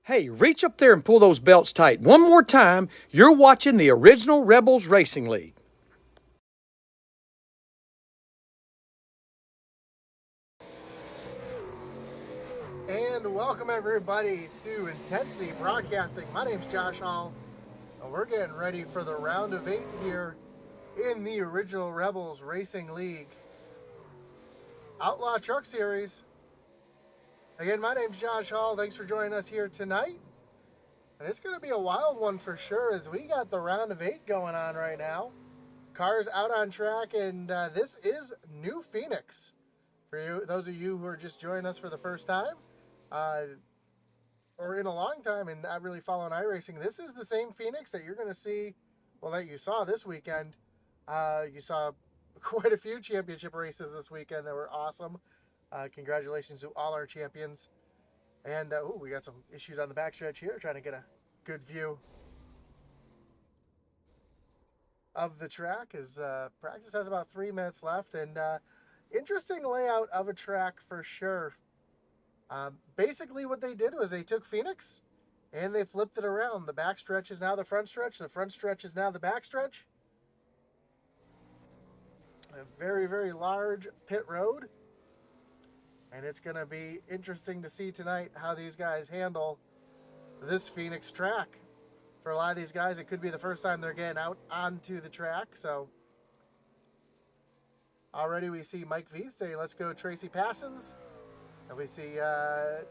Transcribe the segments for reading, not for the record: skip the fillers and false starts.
Hey, reach up there and pull those belts tight. One more time, you're watching the original Rebels Racing League. And welcome everybody to Intensity Broadcasting. My name's Josh Hall, and we're getting ready for the round of 8 here in the original Rebels Racing League Outlaw Truck Series. Again, my name's Josh Hall. Thanks for joining us here tonight. And it's going to be a wild one for sure, as we got the round of 8 going on right now. Cars out on track, and this is New Phoenix. For you, those of you who are just joining us for the first time, or in a long time and not really following iRacing, this is the same Phoenix that you're going to see, well, that you saw this weekend. You saw quite a few championship races this weekend that were awesome. Congratulations to all our champions. And we got some issues on the backstretch here, trying to get a good view of the track, as practice has about 3 minutes left. And interesting layout of a track for sure. Basically what they did was they took Phoenix and they flipped it around. The back stretch is now the front stretch. The front stretch is now the back stretch. A very, very large pit road. And it's going to be interesting to see tonight how these guys handle this Phoenix track. For a lot of these guys, it could be the first time they're getting out onto the track. So already we see Mike Veith say, let's go Tracy Passons. And we see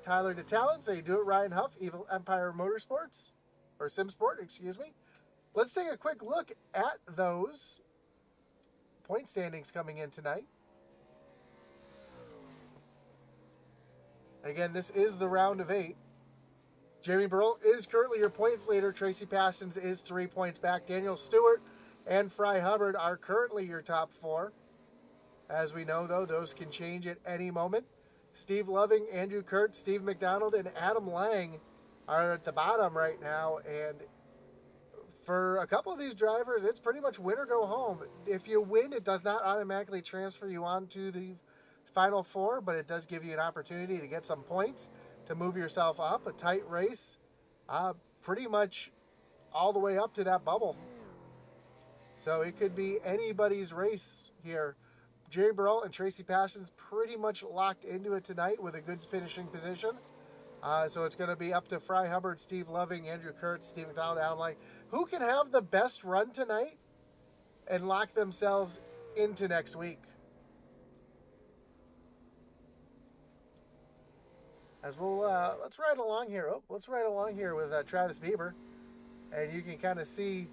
Tyler DeTalent say, do it Ryan Huff, Evil Empire Motorsports, or SimSport, excuse me. Let's take a quick look at those point standings coming in tonight. Again, this is the round of 8. Jamie Burrell is currently your points leader. Tracy Passons is 3 points back. Daniel Stewart and Fry Hubbard are currently your top 4. As we know, though, those can change at any moment. Steve Loving, Andrew Kurt, Steve McDonald, and Adam Lang are at the bottom right now. And for a couple of these drivers, it's pretty much win or go home. If you win, it does not automatically transfer you on to the Final 4, but it does give you an opportunity to get some points to move yourself up. A tight race, pretty much all the way up to that bubble. So it could be anybody's race here. Jerry Burrell and Tracy Passons pretty much locked into it tonight with a good finishing position. So it's going to be up to Fry Hubbard, Steve Loving, Andrew Kurtz, Steve McDonald, Adam Lang. Who can have the best run tonight and lock themselves into next week? As we'll, let's ride along here. Let's ride along here with Travis Bieber. And you can kind of see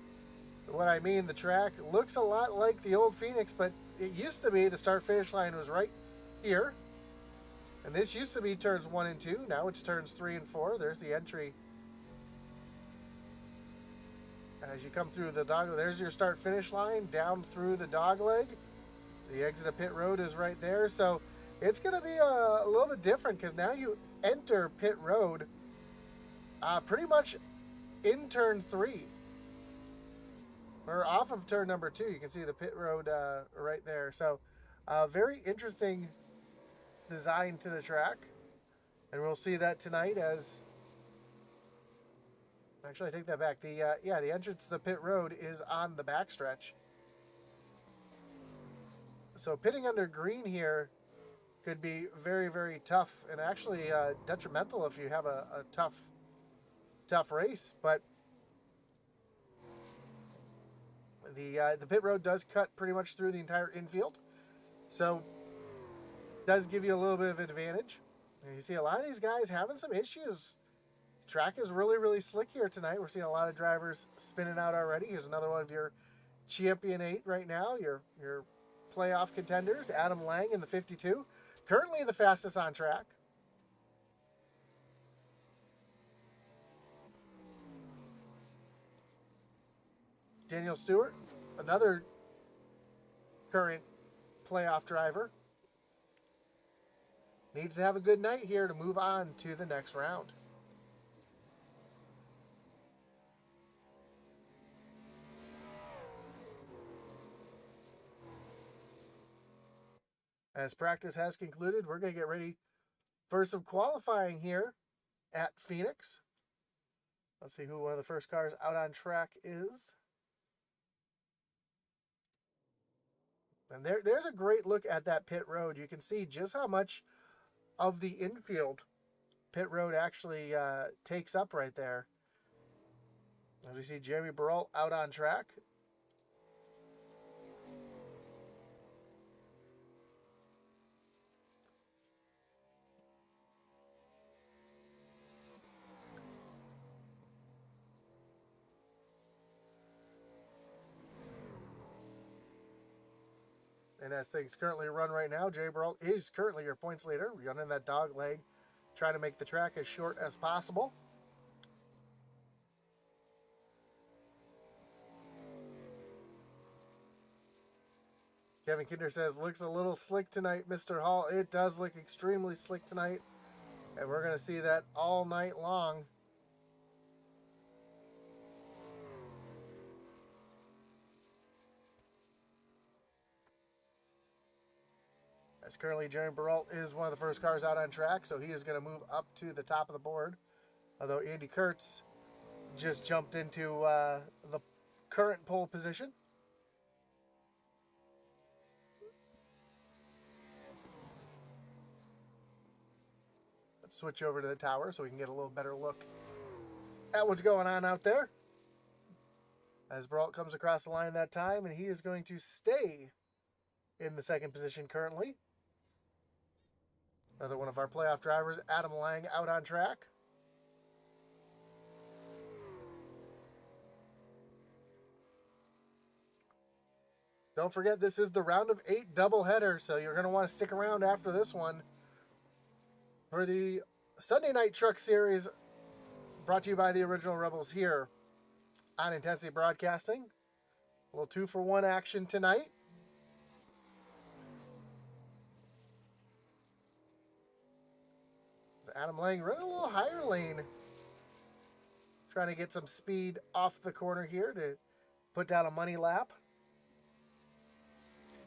what I mean. The track looks a lot like the old Phoenix, but it used to be the start-finish line was right here. And this used to be turns 1 and 2. Now it's turns 3 and 4. There's the entry. And as you come through the dog, there's your start-finish line down through the dog leg. The exit of pit road is right there. So it's going to be a little bit different, because now you enter pit road pretty much in turn 3. Or off of turn number 2. You can see the pit road right there. So very interesting design to the track. And we'll see that tonight as... Actually, I take that back. The entrance to the pit road is on the backstretch. So pitting under green here could be very, very tough, and actually detrimental if you have a tough race. But the pit road does cut pretty much through the entire infield, so it does give you a little bit of advantage. And you see a lot of these guys having some issues. Track is really, really slick here tonight. We're seeing a lot of drivers spinning out already. Here's another one of your Champion 8 right now, your playoff contenders. Adam Lang in the 52. Currently the fastest on track. Daniel Stewart, another current playoff driver, needs to have a good night here to move on to the next round. As practice has concluded, we're going to get ready for some qualifying here at Phoenix. Let's see who one of the first cars out on track is. And there's a great look at that pit road. You can see just how much of the infield pit road actually takes up right there. As we see Jeremy Burrell out on track. And as things currently run right now, Jeremy Burrell is currently your points leader, running that dog leg, trying to make the track as short as possible. Kevin Kinder says, looks a little slick tonight, Mr. Hall. It does look extremely slick tonight. And we're going to see that all night long. As currently Jeremy Burrell is one of the first cars out on track, so he is going to move up to the top of the board. Although Andy Kurtz just jumped into the current pole position. Let's switch over to the tower so we can get a little better look at what's going on out there. As Burrell comes across the line that time, and he is going to stay in the second position currently. Another one of our playoff drivers, Adam Lang, out on track. Don't forget, this is the round of 8 doubleheader, so you're going to want to stick around after this one for the Sunday Night Truck Series, brought to you by the Original Rebels here on Intensity Broadcasting. A little 2-for-1 action tonight. Adam Lang running a little higher lane, trying to get some speed off the corner here to put down a money lap.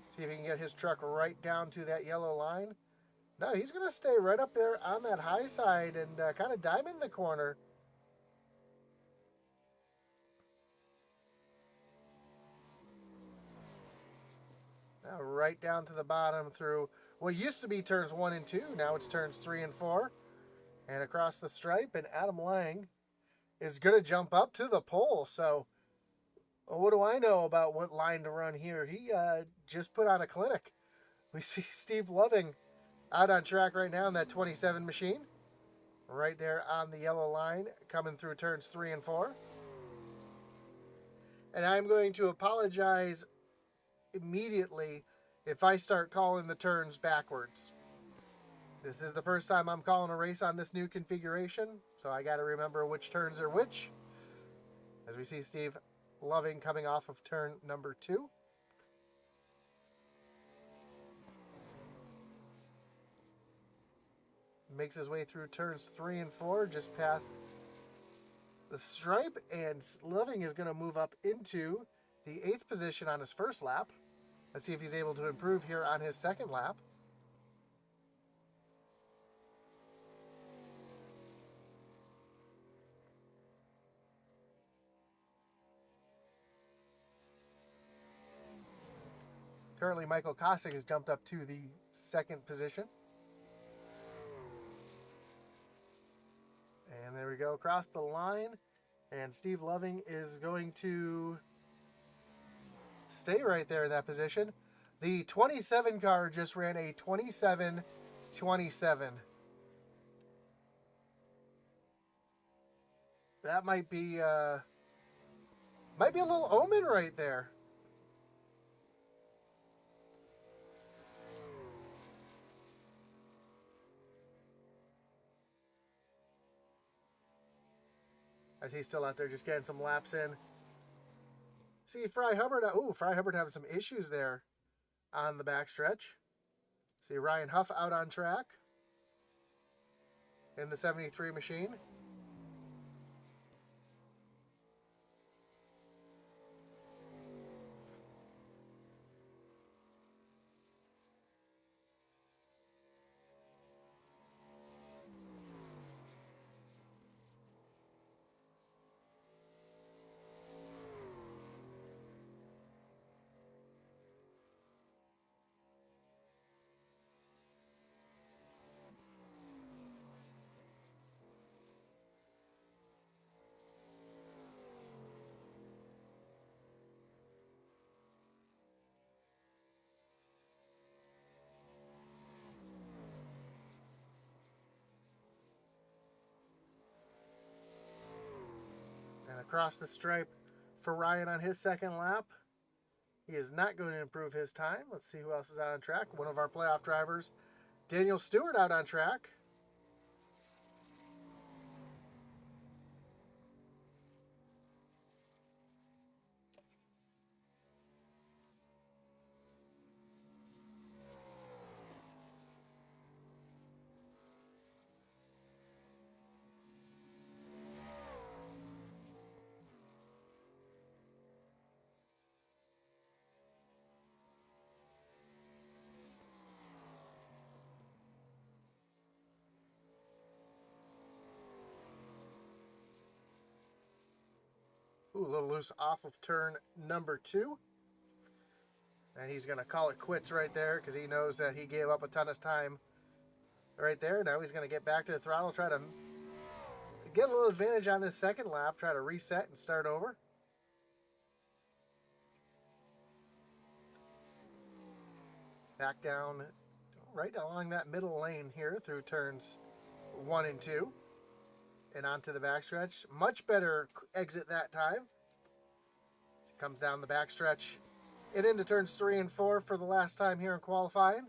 See if he can get his truck right down to that yellow line. No, he's going to stay right up there on that high side and kind of diamond the corner. Now right down to the bottom through what used to be turns 1 and 2. Now it's turns 3 and 4. And across the stripe, and Adam Lang is going to jump up to the pole. So what do I know about what line to run here? He just put on a clinic. We see Steve Loving out on track right now in that 27 machine. Right there on the yellow line, coming through turns 3 and 4. And I'm going to apologize immediately if I start calling the turns backwards. This is the first time I'm calling a race on this new configuration, so I got to remember which turns are which. As we see Steve Loving coming off of turn number 2. Makes his way through turns 3 and 4, just past the stripe, and Loving is going to move up into the 8th position on his first lap. Let's see if he's able to improve here on his second lap. Currently, Michael Kosick has jumped up to the 2nd position. And there we go, across the line. And Steve Loving is going to stay right there in that position. The 27 car just ran a 27-27. That might be a little omen right there. As he's still out there just getting some laps in. See Fry Hubbard. Fry Hubbard having some issues there on the backstretch. See Ryan Huff out on track in the 73 machine. across the stripe for Ryan on his second lap. He is not going to improve his time. Let's see who else is out on track. One of our playoff drivers, Daniel Stewart, out on track. Ooh, a little loose off of turn number 2. And he's going to call it quits right there because he knows that he gave up a ton of time right there. Now he's going to get back to the throttle, try to get a little advantage on this second lap, try to reset and start over. Back down right along that middle lane here through turns 1 and 2. And onto the backstretch. Much better exit that time. Comes down the backstretch and into turns 3 and 4 for the last time here in qualifying.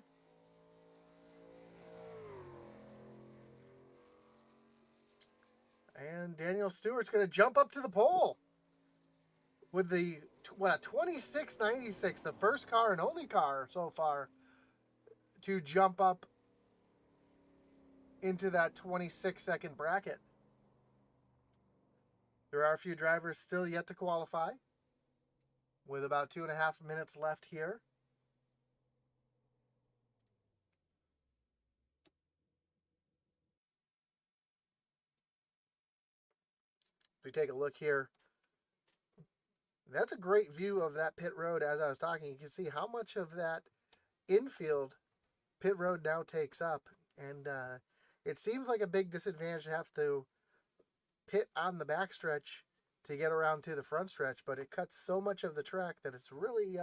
And Daniel Stewart's going to jump up to the pole with the 26.96, the first car and only car so far to jump up into that 26-second bracket. There are a few drivers still yet to qualify, with about 2.5 minutes left here. If we take a look here, that's a great view of that pit road as I was talking. You can see how much of that infield pit road now takes up. And it seems like a big disadvantage to have to pit on the backstretch to get around to the front stretch, but it cuts so much of the track that it's really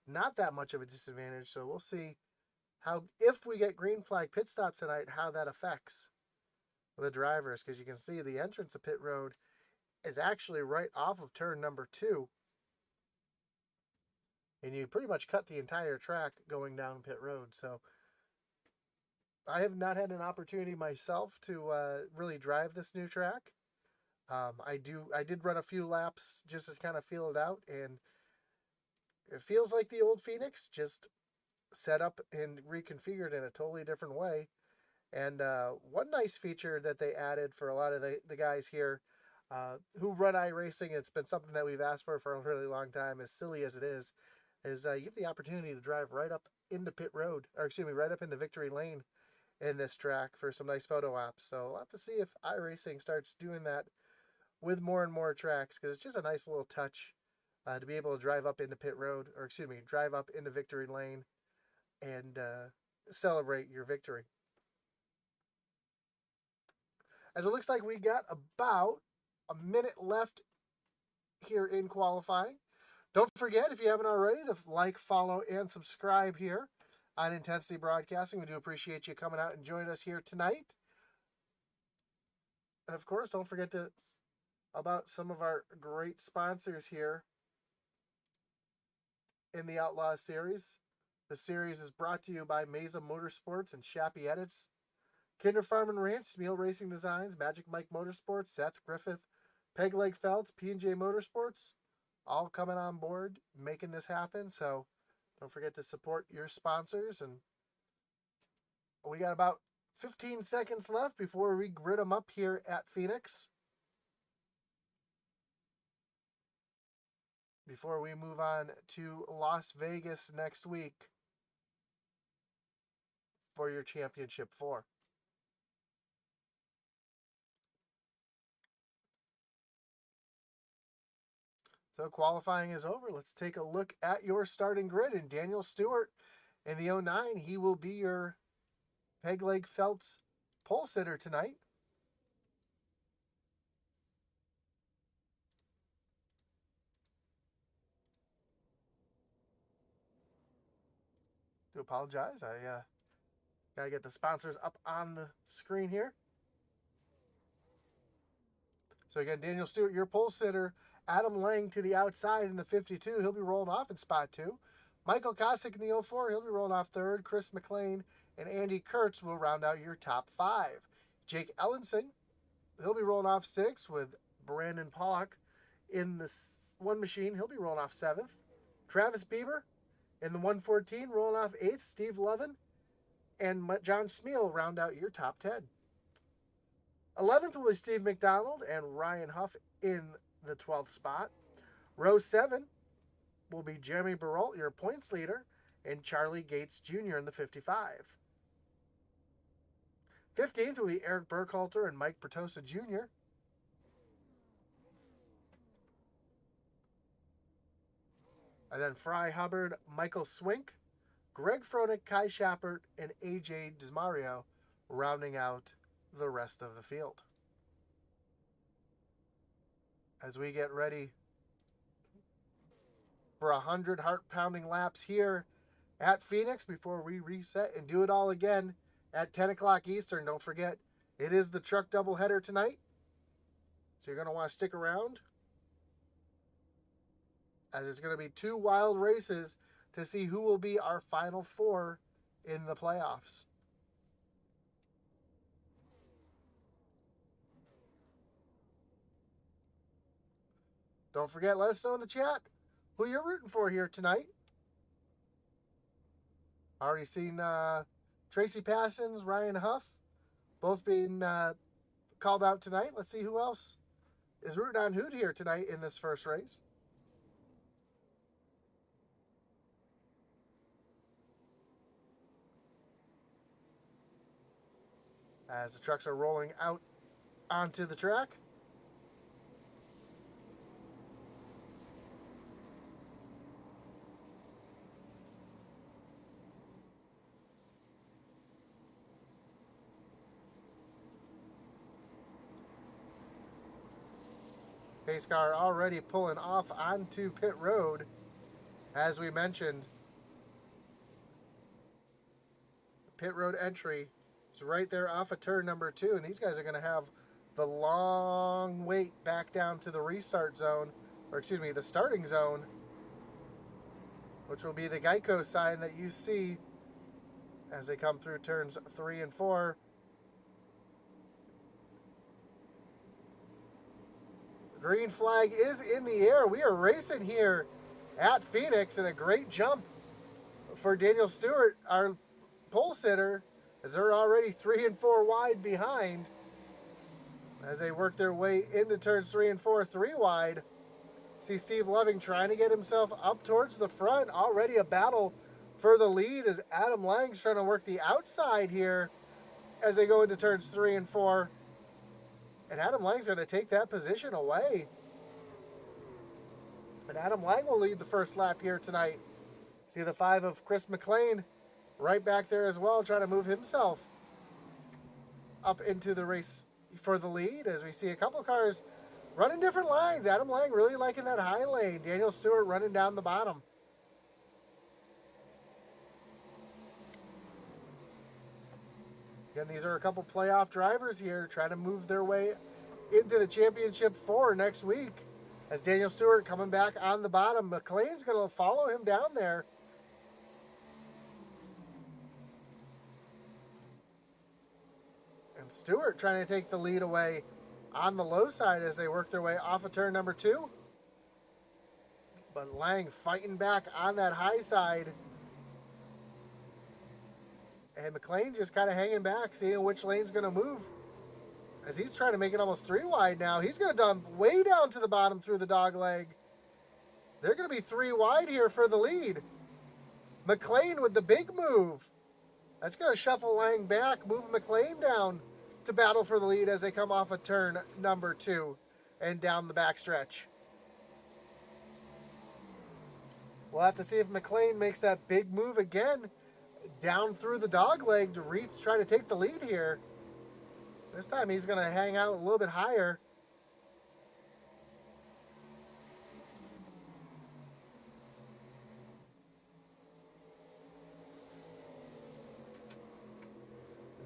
not that much of a disadvantage. So we'll see how, if we get green flag pit stops tonight, how that affects the drivers, because you can see the entrance of pit road is actually right off of turn number 2, and you pretty much cut the entire track going down pit road. So I have not had an opportunity myself to really drive this new track. I did run a few laps just to kind of feel it out, and it feels like the old Phoenix, just set up and reconfigured in a totally different way. And one nice feature that they added for a lot of the guys here who run iRacing, it's been something that we've asked for a really long time, as silly as it is you have the opportunity to drive right up into pit road, or excuse me, right up into victory lane in this track for some nice photo ops. So we'll have to see if iRacing starts doing that with more and more tracks, because it's just a nice little touch to be able to drive up into pit road, or excuse me, drive up into victory lane and celebrate your victory. As it looks like we got about a minute left here in qualifying. Don't forget, if you haven't already, to like, follow, and subscribe here on Intensity Broadcasting. We do appreciate you coming out and joining us here tonight. And of course, don't forget about some of our great sponsors here in the Outlaw series. The series is brought to you by Mesa Motorsports and Shappy Edits, Kinder Farm and Ranch, Smeal Racing Designs, Magic Mike Motorsports, Seth Griffith, Peg Leg Felts, P&J Motorsports, all coming on board, making this happen. So don't forget to support your sponsors. And we got about 15 seconds left before we grid them up here at Phoenix, before we move on to Las Vegas next week for your Championship 4. So qualifying is over. Let's take a look at your starting grid. And Daniel Stewart in the 09, he will be your Peg Leg Felts pole sitter tonight. Do apologize. I gotta get the sponsors up on the screen here. So again, Daniel Stewart, your pole sitter. Adam Lang to the outside in the 52. He'll be rolling off in spot 2. Michael Kosick in the 04. He'll be rolling off 3rd. Chris McLean and Andy Kurtz will round out your top 5. Jake Ellenson, he'll be rolling off 6th with Brandon Pollock in the 1 machine. He'll be rolling off 7th. Travis Bieber in the 114 rolling off 8th. Steve Levin and John Smeal round out your top 10. 11th will be Steve McDonald and Ryan Huff in the 12th spot. Row 7 will be Jeremy Baralt, your points leader, and Charlie Gates Jr. in the 55. 15th will be Eric Burkhalter and Mike Bertosa Jr. And then Fry Hubbard, Michael Swink, Greg Froelich, Kai Schappert, and AJ Desmario rounding out the rest of the field. As we get ready for 100 heart-pounding laps here at Phoenix before we reset and do it all again at 10 o'clock Eastern. Don't forget, it is the truck doubleheader tonight, so you're going to want to stick around, as it's going to be 2 wild races to see who will be our final 4 in the playoffs. Don't forget, let us know in the chat who you're rooting for here tonight. Already seen Tracy Passons, Ryan Huff, both being called out tonight. Let's see who else is rooting on who here tonight in this first race. As the trucks are rolling out onto the track. Pace car already pulling off onto pit road. As we mentioned, pit road entry is right there off of turn number 2, and these guys are going to have the long wait back down to the restart zone, or excuse me, the starting zone, which will be the Geico sign that you see as they come through turns 3 and 4. Green flag is in the air. We are racing here at Phoenix, and a great jump for Daniel Stewart, our pole sitter, as they're already 3 and 4 wide behind as they work their way into turns 3 and 4, 3 wide. See Steve Loving trying to get himself up towards the front. Already a battle for the lead as Adam Lang's trying to work the outside here as they go into turns 3 and 4. And Adam Lang's going to take that position away. And Adam Lang will lead the first lap here tonight. See the 5 of Chris McLean right back there as well, trying to move himself up into the race for the lead, as we see a couple of cars running different lines. Adam Lang really liking that high lane. Daniel Stewart running down the bottom. Again, these are a couple playoff drivers here trying to move their way into the championship 4 next week. As Daniel Stewart coming back on the bottom. McLean's going to follow him down there. And Stewart trying to take the lead away on the low side as they work their way off of turn number 2. But Lang fighting back on that high side. And McLean just kind of hanging back, seeing which lane's going to move. As he's trying to make it almost 3 wide now. He's going to dump way down to the bottom through the dog leg. They're going to be 3 wide here for the lead. McLean with the big move. That's going to shuffle Lang back, move McLean down to battle for the lead as they come off of turn number 2 and down the backstretch. We'll have to see if McLean makes that big move again down through the dog leg to try to take the lead here. This time he's going to hang out a little bit higher.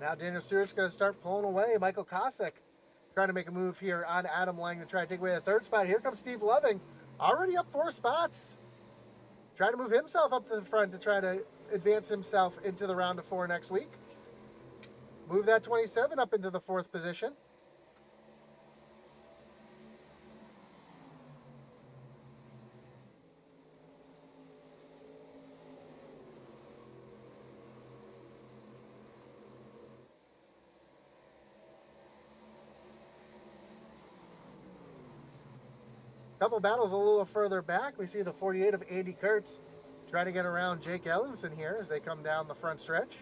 Now Daniel Stewart's going to start pulling away. Michael Kosick trying to make a move here on Adam Lang to try to take away the third spot. Here comes Steve Loving, already up 4 spots. Trying to move himself up to the front to try to advance himself into the round of 4 next week. Move that 27 up into the 4th position. Couple battles a little further back. We see the 48 of Andy Kurtz trying to get around Jake Ellenson here as they come down the front stretch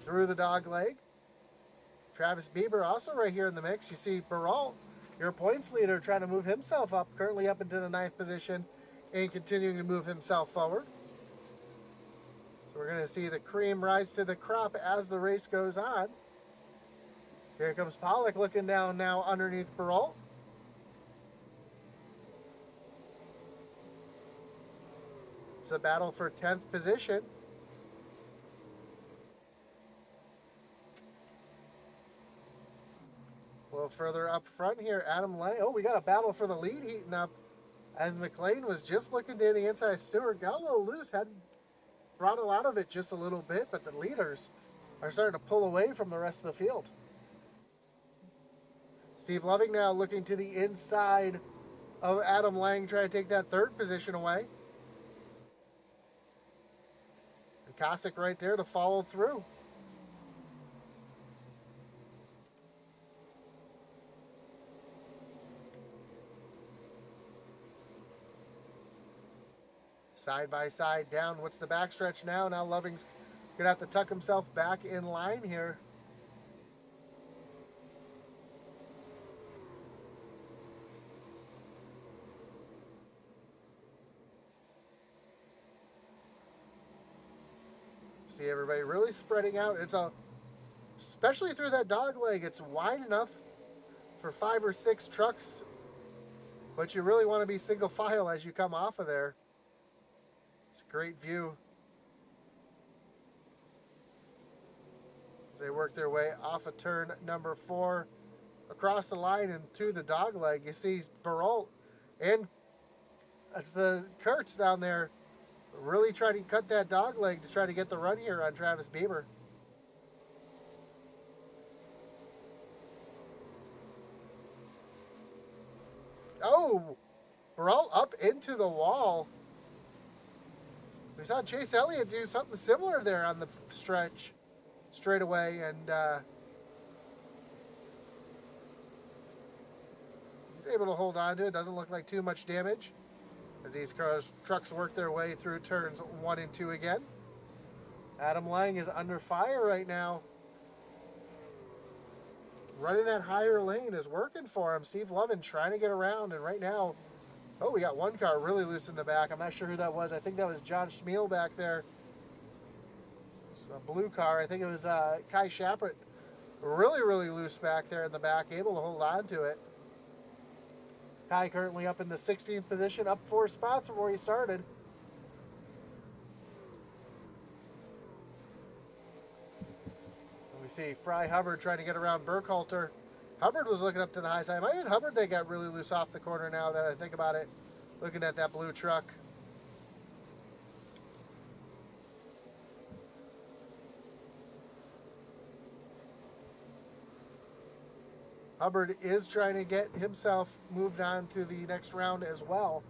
through the dog leg. Travis Bieber also right here in the mix. You see Baralt, your points leader, trying to move himself up, currently up into the 9th position and continuing to move himself forward. So we're going to see the cream rise to the crop as the race goes on. Here comes Pollock looking down now underneath Baralt. It's a battle for 10th position. A little further up front here, Adam Lang. Oh, we got a battle for the lead heating up as McLean was just looking to the inside. Stewart got a little loose, had to throttle out of it just a little bit, but the leaders are starting to pull away from the rest of the field. Steve Loving now looking to the inside of Adam Lang, trying to take that 3rd position away. Kosick right there to follow through. Side by side down. What's the backstretch now? Now Loving's going to have to tuck himself back in line here. See everybody really spreading out. It's especially through that dog leg, it's wide enough for 5 or 6 trucks, but you really want to be single file as you come off of there. It's a great view as they work their way off of turn number 4 across the line and to the dog leg. You see Baralt and that's the Kurtz down there really trying to cut that dog leg to try to get the run here on Travis Bieber. Oh, Baralt up into the wall. We saw Chase Elliott do something similar there on the stretch straight away, and he's able to hold on to it. Doesn't look like too much damage as these trucks work their way through turns 1 and 2 again. Adam Lang is under fire right now. Running that higher lane is working for him. Steve Lovin trying to get around, and right now, oh, we got one car really loose in the back. I'm not sure who that was. I think that was John Schmiel back there. It's a blue car. I think it was Kai Shaprit. Really, really loose back there in the back, able to hold on to it. Kai currently up in the 16th position, up 4 spots from where he started. And we see Fry Hubbard trying to get around Burkhalter. Hubbard was looking up to the high side. Might have been Hubbard that got really loose off the corner now that I think about it, looking at that blue truck. Hubbard is trying to get himself moved on to the next round as well.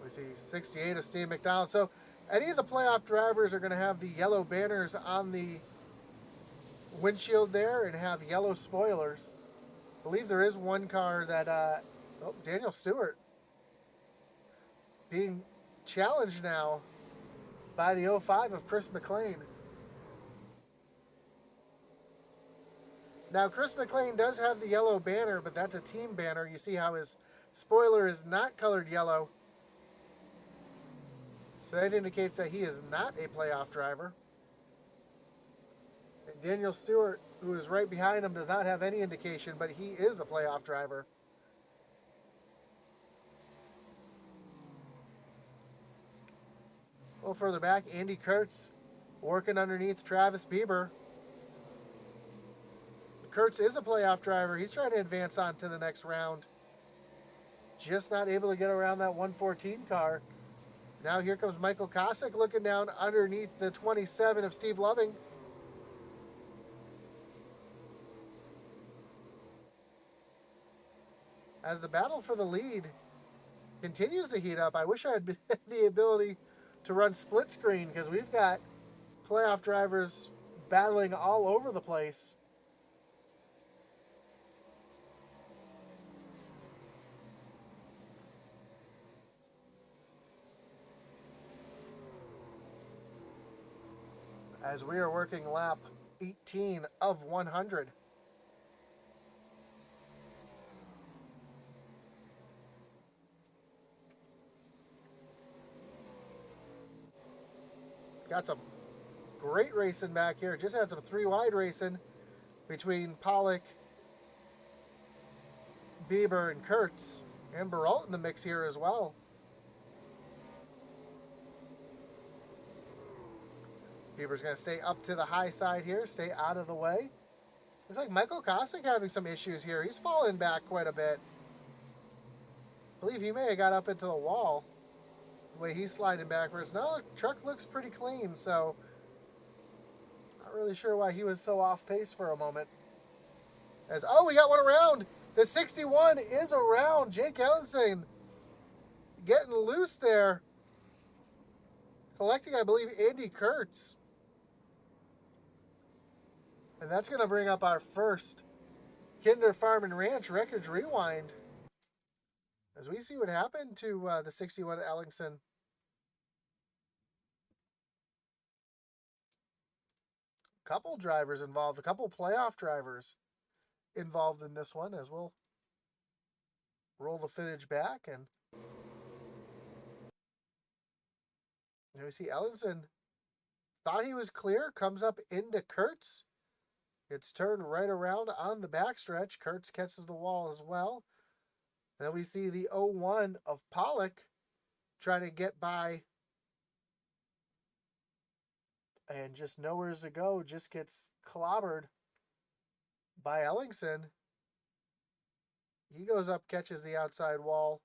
We see 68 of Steve McDonald. So any of the playoff drivers are going to have the yellow banners on the windshield there and have yellow spoilers. I believe there is one car that, Daniel Stewart being challenged now by the 05 of Chris McLean. Now, Chris McLean does have the yellow banner, but that's a team banner. You see how his spoiler is not colored yellow. So that indicates that he is not a playoff driver. And Daniel Stewart, who is right behind him, does not have any indication, but he is a playoff driver. A little further back, Andy Kurtz working underneath Travis Bieber. Kurtz is a playoff driver. He's trying to advance on to the next round. Just not able to get around that 114 car. Now here comes Michael Kosick looking down underneath the 27 of Steve Loving. As the battle for the lead continues to heat up, I wish I had the ability to run split screen because we've got playoff drivers battling all over the place. As we are working lap 18 of 100. Got some great racing back here. Just had some 3-wide racing between Pollock, Bieber, and Kurtz. And Baralt in the mix here as well. Bieber's going to stay up to the high side here, stay out of the way. Looks like Michael Kosick having some issues here. He's falling back quite a bit. I believe he may have got up into the wall. The way he's sliding backwards. No, the truck looks pretty clean, so not really sure why he was so off pace for a moment. As we got one around. The 61 is around. Jake Ellenson getting loose there. Collecting, I believe, Andy Kurtz. And that's going to bring up our first Kinder Farm and Ranch Wreckage Rewind. As we see what happened to the 61 Ellingson. Couple drivers involved, a couple playoff drivers involved in this one, as we'll roll the footage back. And we see Ellingson thought he was clear, comes up into Kurtz. It's turned right around on the backstretch. Kurtz catches the wall as well. Then we see the 01 of Pollock trying to get by. And just nowhere to go. Just gets clobbered by Ellingson. He goes up, catches the outside wall.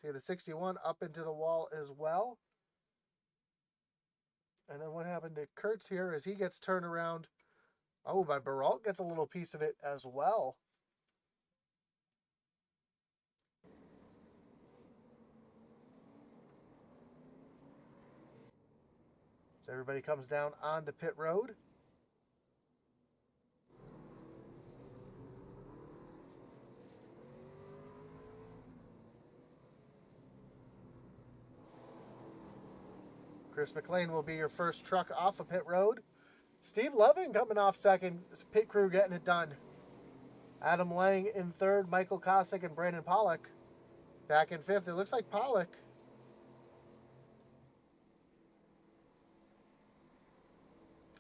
See the 61 up into the wall as well. And then what happened to Kurtz here is he gets turned around. By Baralt gets a little piece of it as well. So everybody comes down onto pit road. Chris McLean will be your first truck off of pit road. Steve Loving coming off second. This pit crew getting it done. Adam Lang in third. Michael Kosick and Brandon Pollock back in fifth. It looks like Pollock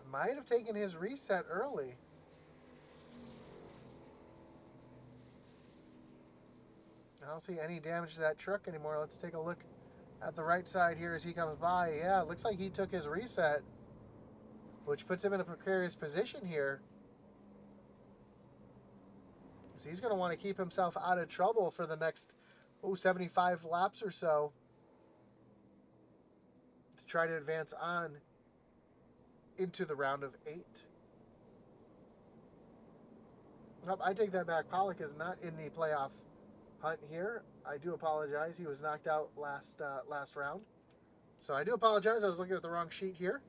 might have taken his reset early. I don't see any damage to that truck anymore. Let's take a look at the right side here as he comes by. Yeah, it looks like he took his reset, which puts him in a precarious position here. So he's going to want to keep himself out of trouble for the next 75 laps or so to try to advance on into the round of 8. Nope, I take that back. Pollock is not in the playoff hunt here. I do apologize. He was knocked out last round. So I do apologize. I was looking at the wrong sheet here.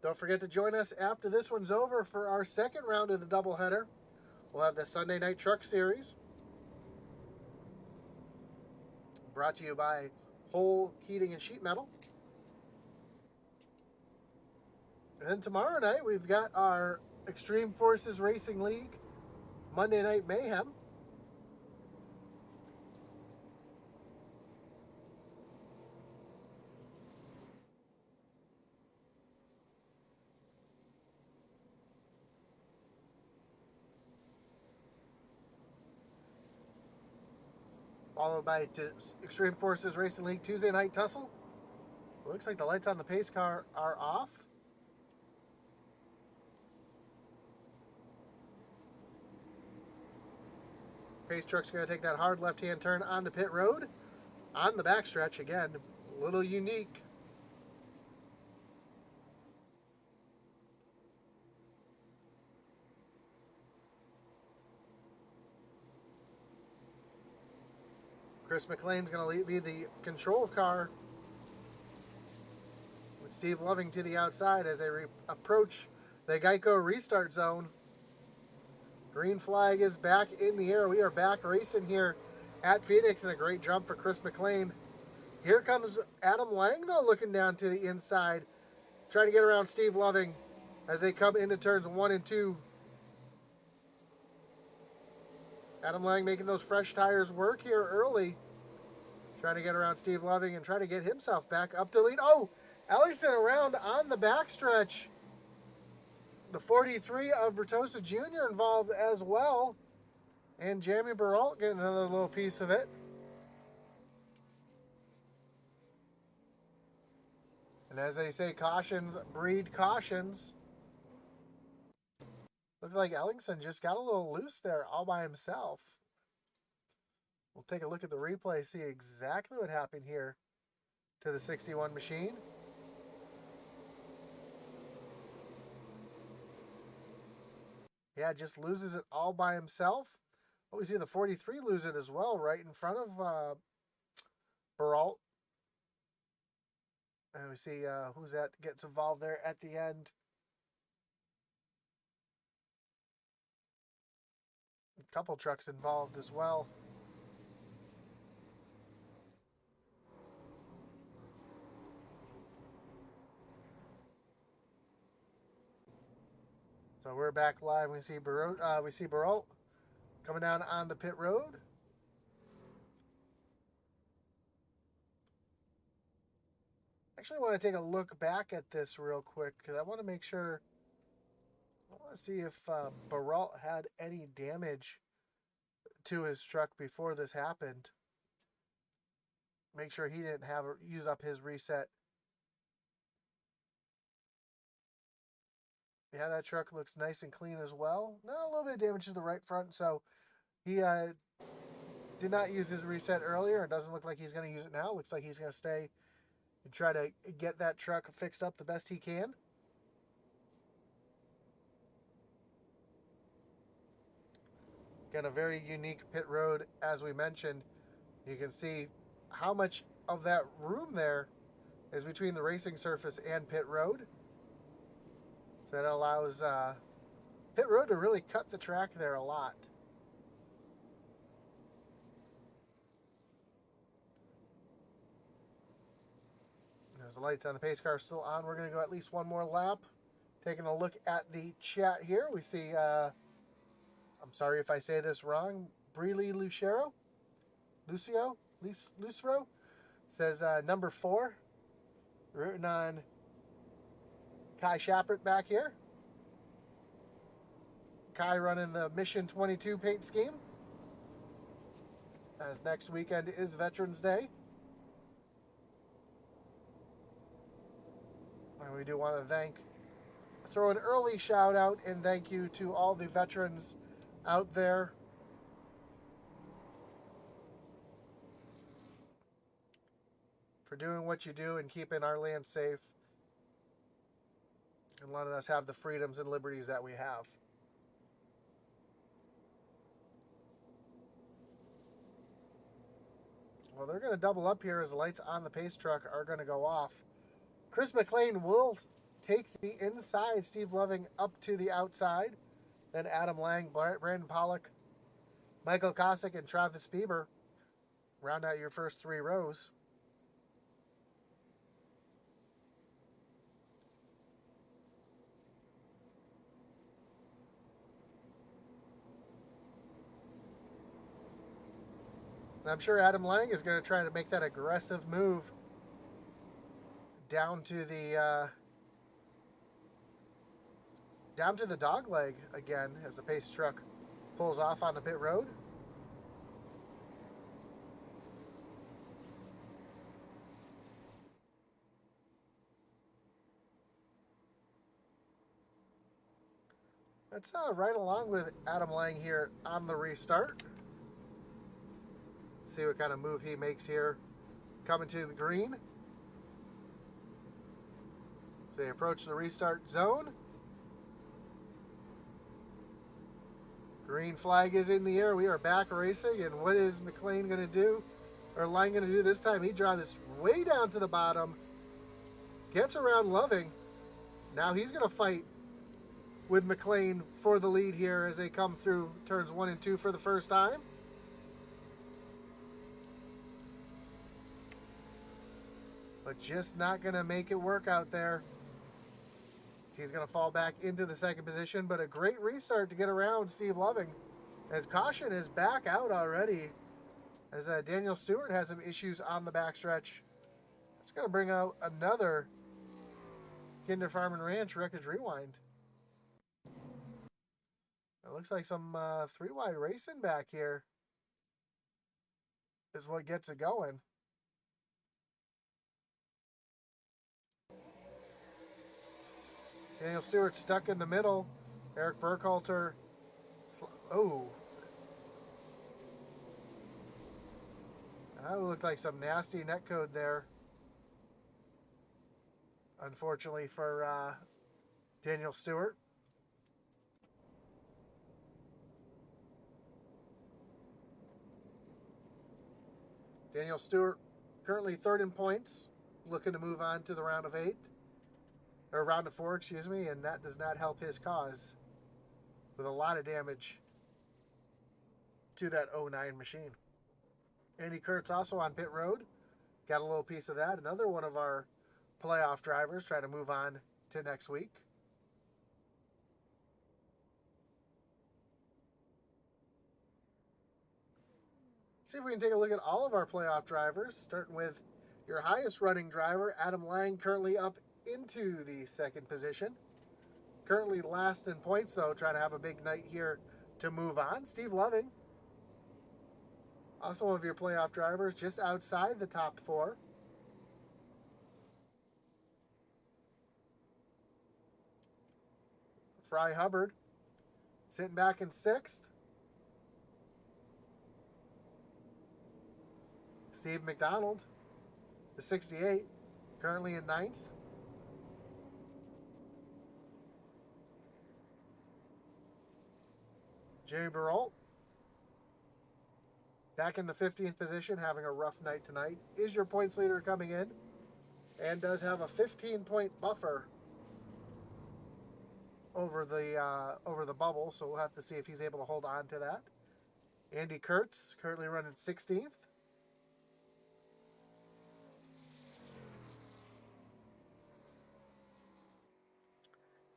Don't forget to join us after this one's over for our second round of the doubleheader. We'll have the Sunday Night Truck Series. Brought to you by Whole Heating and Sheet Metal. And then tomorrow night, we've got our Extreme Forces Racing League Monday Night Mayhem. Followed by Extreme Forces Racing League Tuesday Night Tussle. It looks like the lights on the pace car are off. Pace truck's going to take that hard left-hand turn onto pit road. On the backstretch, again, a little unique. Chris McLean's going to be the control car with Steve Loving to the outside as they approach the Geico restart zone. Green flag is back in the air. We are back racing here at Phoenix, and a great jump for Chris McLean. Here comes Adam Lang, though, looking down to the inside, trying to get around Steve Loving as they come into turns 1 and 2. Adam Lang making those fresh tires work here early. Trying to get around Steve Loving and try to get himself back up to lead. Oh, Ellison around on the backstretch. The 43 of Bertosa Jr. involved as well. And Jamie Baralt getting another little piece of it. And as they say, cautions breed cautions. Looks like Ellingson just got a little loose there all by himself. We'll take a look at the replay, see exactly what happened here to the 61 machine. Yeah, just loses it all by himself. Oh, we see the 43 lose it as well, right in front of Baralt. And we see who's that gets involved there at the end. A couple trucks involved as well. So we're back live. We see Baralt coming down on the pit road. Actually, I want to take a look back at this real quick because I want to make sure. I want to see if Baralt had any damage to his truck before this happened. Make sure he didn't use up his reset. Yeah, that truck looks nice and clean as well. No, a little bit of damage to the right front, so he did not use his reset earlier. It doesn't look like he's going to use it now. Looks like he's going to stay and try to get that truck fixed up the best he can. Again, a very unique pit road, as we mentioned. You can see how much of that room there is between the racing surface and pit road. So that allows pit road to really cut the track there a lot. As the lights on the pace car are still on, we're going to go at least one more lap. Taking a look at the chat here, we see, I'm sorry if I say this wrong, Breely Lucio says number 4, rooting on Kai Shappert back here. Kai running the Mission 22 paint scheme, as next weekend is Veterans Day. And we do want to throw an early shout out and thank you to all the veterans out there. For doing what you do and keeping our land safe and letting us have the freedoms and liberties that we have. Well, they're going to double up here as the lights on the pace truck are going to go off. Chris McLean will take the inside, Steve Loving up to the outside. Then Adam Lang, Brandon Pollock, Michael Kosick, and Travis Bieber round out your first 3 rows. And I'm sure Adam Lang is going to try to make that aggressive move down to the dog leg again as the pace truck pulls off on the pit road. Let's ride along with Adam Lang here on the restart. See what kind of move he makes here. Coming to the green. So they approach the restart zone. Green flag is in the air. We are back racing. And what is McLean going to do? Or Lang going to do this time? He drives way down to the bottom. Gets around Loving. Now he's going to fight with McLean for the lead here as they come through turns 1 and 2 for the first time. But just not going to make it work out there. He's going to fall back into the second position, but a great restart to get around Steve Loving. As caution is back out already, as Daniel Stewart has some issues on the backstretch. It's going to bring out another Kinder Farm and Ranch Wreckage Rewind. It looks like some three-wide racing back here is what gets it going. Daniel Stewart stuck in the middle. Eric Burkhalter. Oh. That looked like some nasty netcode there. Unfortunately for Daniel Stewart. Daniel Stewart currently third in points. Looking to move on to the round of 8. Or round of 4, excuse me, and that does not help his cause with a lot of damage to that 09 machine. Andy Kurtz also on pit road. Got a little piece of that. Another one of our playoff drivers trying to move on to next week. See if we can take a look at all of our playoff drivers, starting with your highest running driver, Adam Lang, currently up into the second position. Currently last in points, though, trying to have a big night here to move on. Steve Loving, also one of your playoff drivers, just outside the top 4. Fry Hubbard, sitting back in 6th. Steve McDonald, the 68, currently in 9th. Jamie Barrault, back in the 15th position, having a rough night tonight, is your points leader coming in, and does have a 15-point buffer over the bubble, so we'll have to see if he's able to hold on to that. Andy Kurtz, currently running 16th.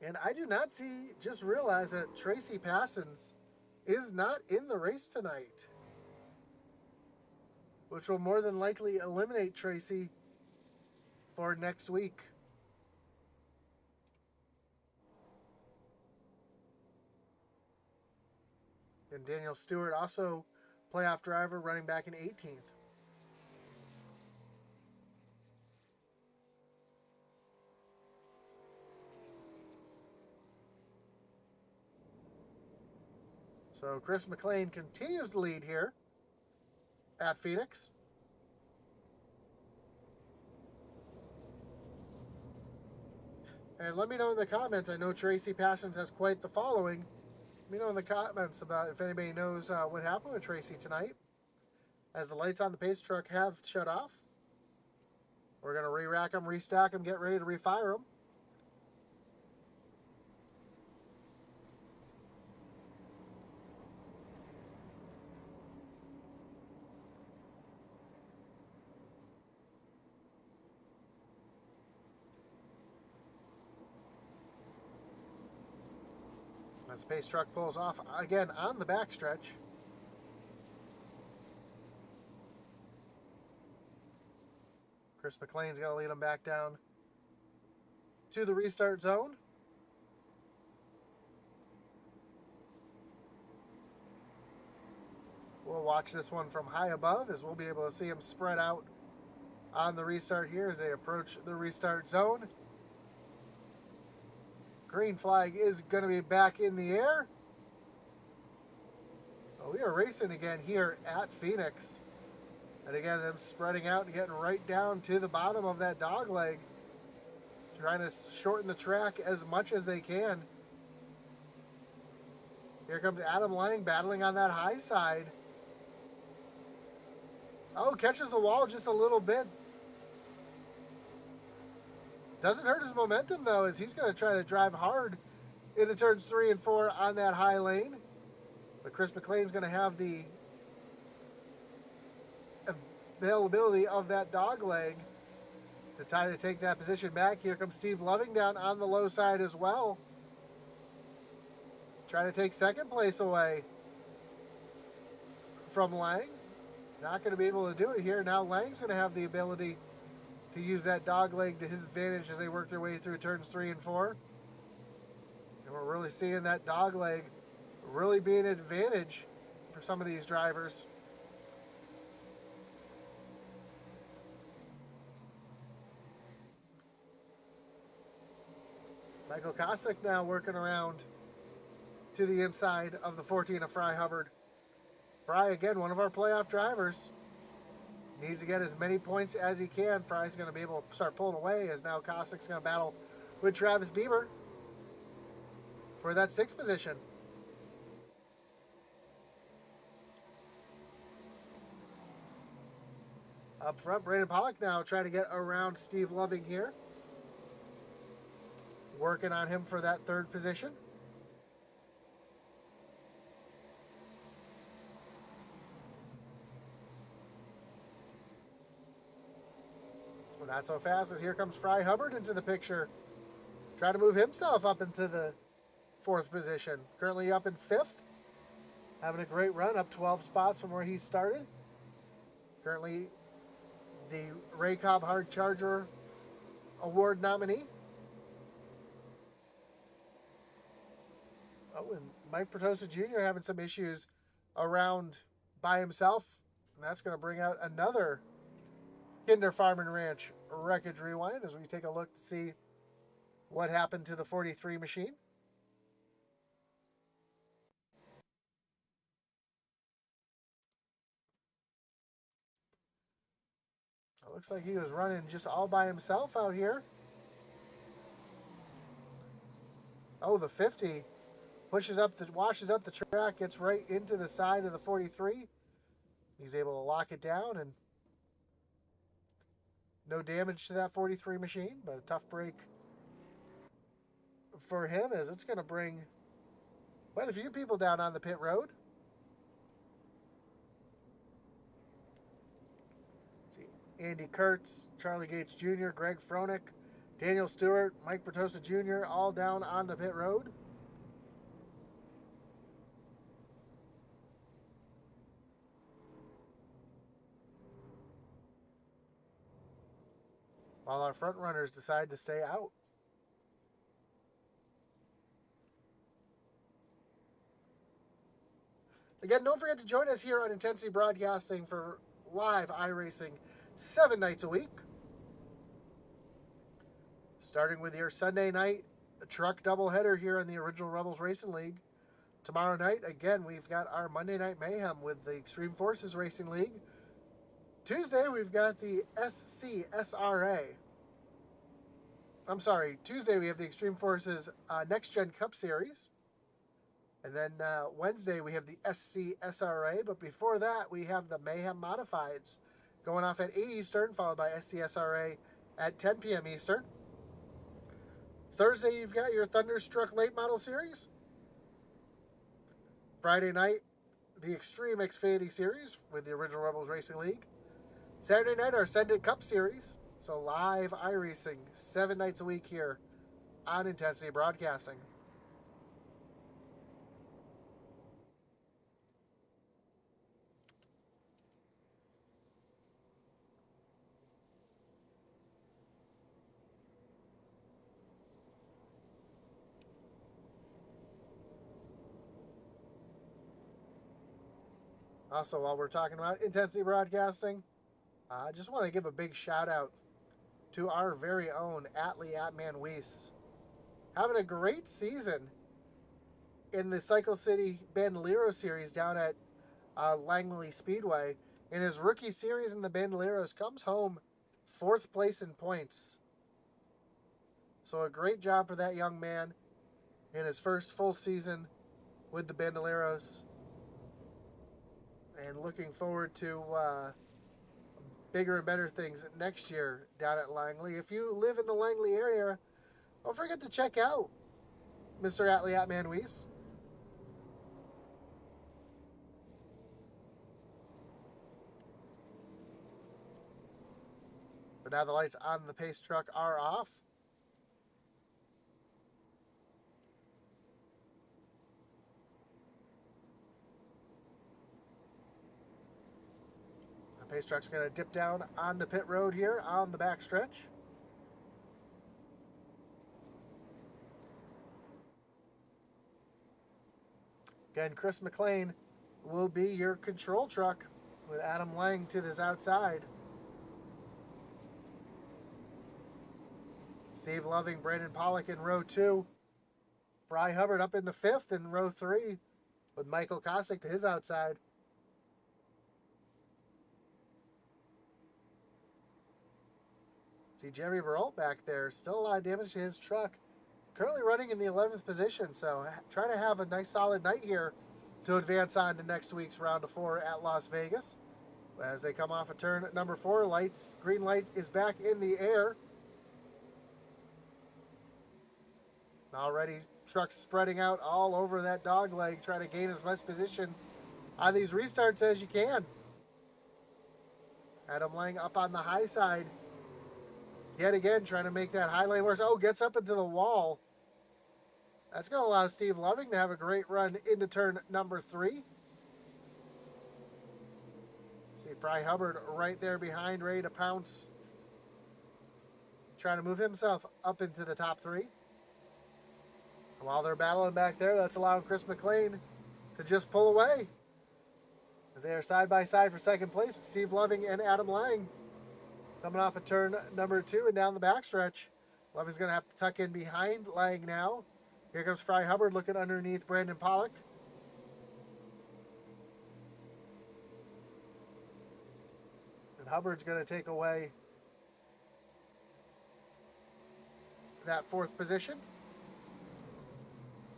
And I do not see, just realize that Tracy Passons is not in the race tonight, which will more than likely eliminate Tracy for next week. And Daniel Stewart, also playoff driver, running back in 18th. So Chris McLean continues to lead here at Phoenix. And let me know in the comments. I know Tracy Passons has quite the following. Let me know in the comments about if anybody knows what happened with Tracy tonight, as the lights on the pace truck have shut off. We're going to re-rack them, restack them, get ready to refire them. As the pace truck pulls off again on the backstretch. Chris McLean's going to lead them back down to the restart zone. We'll watch this one from high above, as we'll be able to see them spread out on the restart here as they approach the restart zone. Green flag is going to be back in the air. We are racing again here at Phoenix. And again, them spreading out and getting right down to the bottom of that dog leg. Trying to shorten the track as much as they can. Here comes Adam Lang battling on that high side. Oh, catches the wall just a little bit. Doesn't hurt his momentum, though, as he's going to try to drive hard into turns 3 and 4 on that high lane. But Chris McLean's going to have the availability of that dog leg to try to take that position back. Here comes Steve Loving down on the low side as well. Trying to take second place away from Lang. Not going to be able to do it here. Now Lang's going to have the ability to use that dog leg to his advantage as they work their way through turns 3 and 4. And we're really seeing that dog leg really be an advantage for some of these drivers. Michael Kosick now working around to the inside of the 14 of Fry Hubbard. Fry, again, one of our playoff drivers. Needs to get as many points as he can. Fry's going to be able to start pulling away as now Kosick's going to battle with Travis Bieber for that 6th position. Up front, Brandon Pollock now trying to get around Steve Loving here. Working on him for that 3rd position. Well, not so fast as here comes Fry Hubbard into the picture. Trying to move himself up into the 4th position. Currently up in 5th. Having a great run, up 12 spots from where he started. Currently the Ray Cobb Hard Charger Award nominee. Oh, and Mike Pertosa Jr. having some issues around by himself. And that's going to bring out another Kinder Farm and Ranch Wreckage Rewind as we take a look to see what happened to the 43 machine. It looks like he was running just all by himself out here. Oh, the 50 washes up the track, gets right into the side of the 43. He's able to lock it down, and no damage to that 43 machine, but a tough break for him as it's going to bring quite a few people down on the pit road. Let's see, Andy Kurtz, Charlie Gates Jr., Greg Froelich, Daniel Stewart, Mike Pertosa Jr., all down on the pit road. While our front runners decide to stay out. Again, don't forget to join us here on Intensity Broadcasting for live iRacing 7 nights a week. Starting with your Sunday night truck doubleheader here in the Original Rebels Racing League. Tomorrow night, again, we've got our Monday Night Mayhem with the Extreme Forces Racing League. Tuesday, we've got the SCSRA. I'm sorry, Tuesday we have the Extreme Forces Next Gen Cup Series. And then Wednesday we have the SCSRA. But before that, we have the Mayhem Modifieds going off at 8 Eastern, followed by SCSRA at 10 p.m. Eastern. Thursday, you've got your Thunderstruck Late Model Series. Friday night, the Extreme Xfinity Series with the Original Rebels Racing League. Saturday night, our Ascendant Cup Series. So live iRacing 7 nights a week here on Intensity Broadcasting. Also, while we're talking about Intensity Broadcasting, I just want to give a big shout out to our very own Atlee Atman Weiss having a great season in the Cycle City Bandolero Series down at Langley Speedway. In his rookie series in the Bandoleros, comes home 4th place in points. So a great job for that young man in his first full season with the Bandoleros. And looking forward to bigger and better things next year down at Langley. If you live in the Langley area, don't forget to check out Mr. Atliat Manwees. But now the lights on the pace truck are off. The pace truck's going to dip down on the pit road here on the back stretch. Again, Chris McLean will be your control truck with Adam Lang to his outside. Steve Loving, Brandon Pollock in row 2. Fry Hubbard up in the 5th in row 3 with Michael Kosick to his outside. See Jeremy Baralt back there. Still a lot of damage to his truck. Currently running in the 11th position, so trying to have a nice solid night here to advance on to next week's round of 4 at Las Vegas. As they come off of turn number 4, green light is back in the air. Already trucks spreading out all over that dog leg, trying to gain as much position on these restarts as you can. Adam Lang up on the high side. Yet again, trying to make that high lane worse. Oh, gets up into the wall. That's going to allow Steve Loving to have a great run into turn number 3. See Fry Hubbard right there behind, ready to pounce. Trying to move himself up into the top 3. And while they're battling back there, that's allowing Chris McLean to just pull away. As they are side by side for second place with Steve Loving and Adam Lang. Coming off of turn number 2 and down the backstretch. Loving's going to have to tuck in behind Lang now. Here comes Fry Hubbard looking underneath Brandon Pollock. And Hubbard's going to take away that 4th position.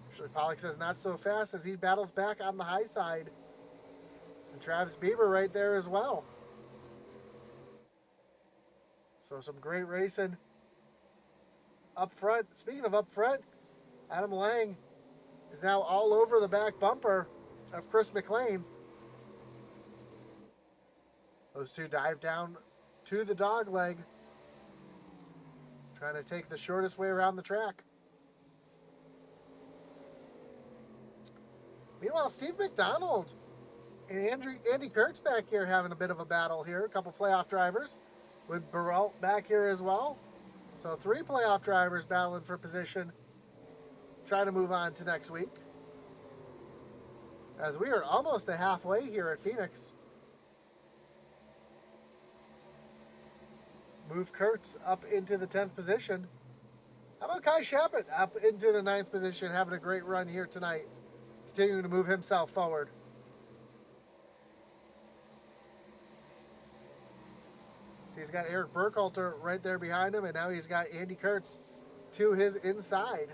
Actually, Pollock says not so fast as he battles back on the high side. And Travis Bieber right there as well. So some great racing up front. Speaking of up front, Adam Lang is now all over the back bumper of Chris McLean. Those two dive down to the dog leg, trying to take the shortest way around the track. Meanwhile, Steve McDonald and Andy Kurtz back here having a bit of a battle here. A couple playoff drivers with Baralt back here as well. So 3 playoff drivers battling for position, trying to move on to next week. As we are almost to halfway here at Phoenix. Move Kurtz up into the 10th position. How about Kai Shappett up into the 9th position, having a great run here tonight. Continuing to move himself forward. So he's got Eric Burkhalter right there behind him, and now he's got Andy Kurtz to his inside.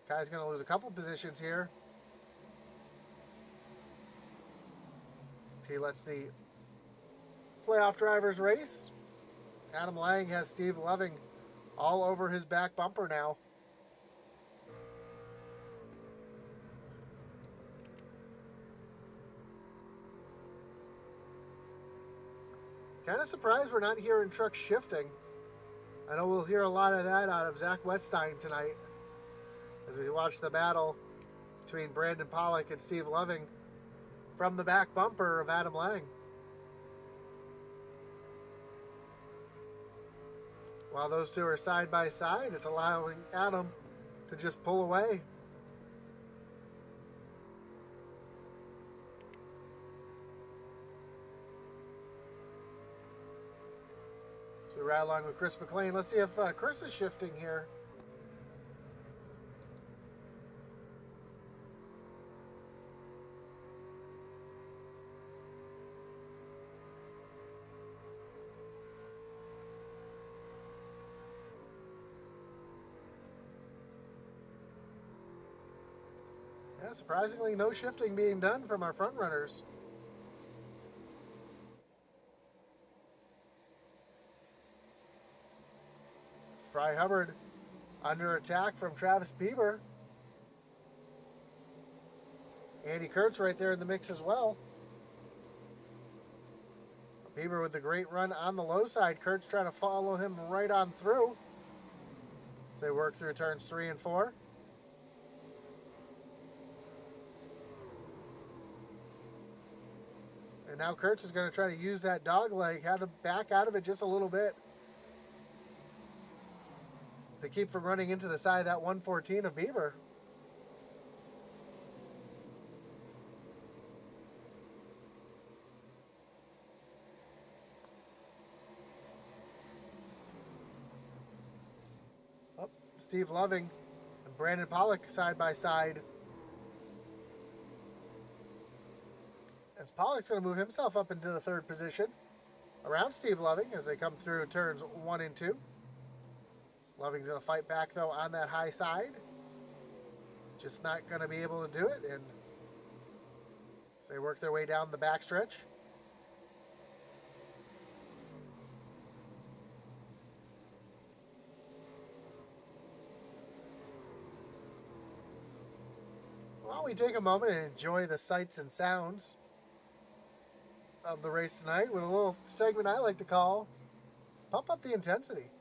Kai's going to lose a couple positions here. So he lets the playoff drivers race. Adam Lang has Steve Loving all over his back bumper now. Kind of surprised we're not hearing trucks shifting. I know we'll hear a lot of that out of Zach Wetstein tonight as we watch the battle between Brandon Pollock and Steve Loving from the back bumper of Adam Lang. While those two are side by side, it's allowing Adam to just pull away. So We ride along with Chris McLean. Let's see if Chris is shifting here. Yeah, surprisingly, no shifting being done from our front runners. Fry Hubbard under attack from Travis Bieber. Andy Kurtz right there in the mix as well. Bieber with the great run on the low side. Kurtz trying to follow him right on through. So they work through turns 3 and 4. And now Kurtz is going to try to use that dog leg. Had to back out of it just a little bit. To keep from running into the side of that 114 of Bieber. Oh, Steve Loving and Brandon Pollock side by side. As Pollock's going to move himself up into the 3rd position around Steve Loving as they come through turns 1 and 2. Loving's going to fight back, though, on that high side. Just not going to be able to do it. And so they work their way down the backstretch. While we take a moment and enjoy the sights and sounds of the race tonight with a little segment I like to call Pump Up the Intensity.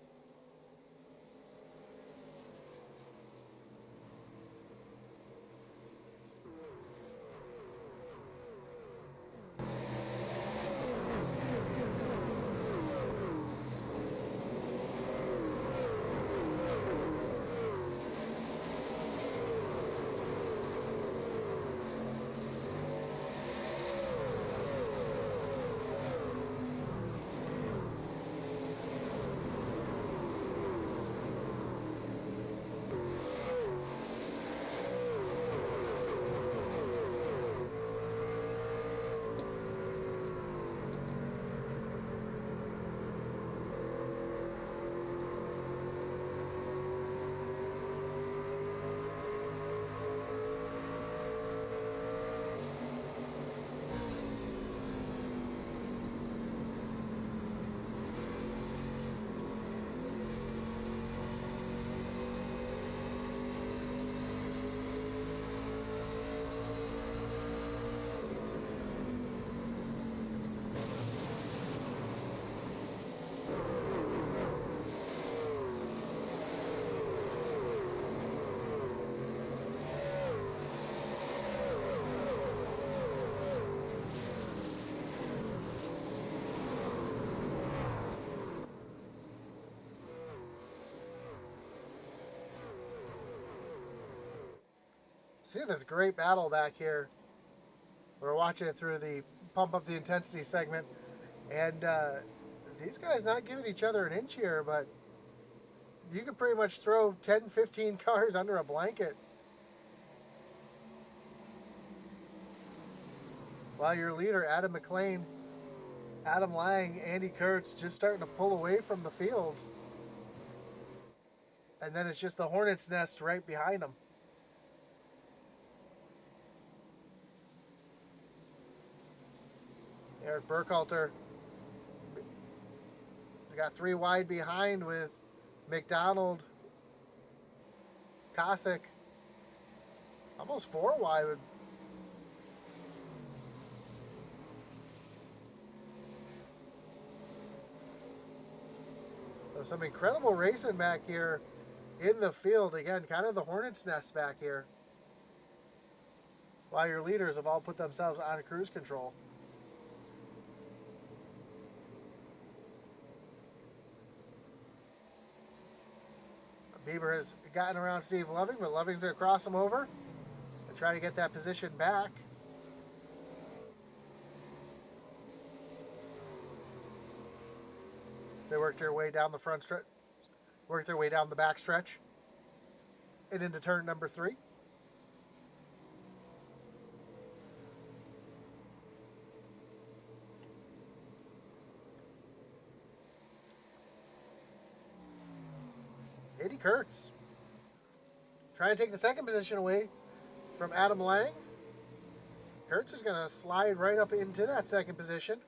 See this great battle back here. We're watching it through the Pump Up the Intensity segment. And these guys not giving each other an inch here, but you could pretty much throw 10, 15 cars under a blanket. While your leader, Adam McLean, Adam Lang, Andy Kurtz, just starting to pull away from the field. And then it's just the hornet's nest right behind them. Eric Burkhalter. We got 3 wide behind with McDonald, Cossack. Almost 4 wide. So some incredible racing back here in the field. Again, kind of the hornet's nest back here. While your leaders have all put themselves on cruise control. Bieber has gotten around Steve Loving, but Loving's going to cross him over and try to get that position back. They worked their way down the front stretch, worked their way down the back stretch, and into turn number 3. Andy Kurtz trying to take the second position away from Adam Lang. Kurtz is going to slide right up into that second position.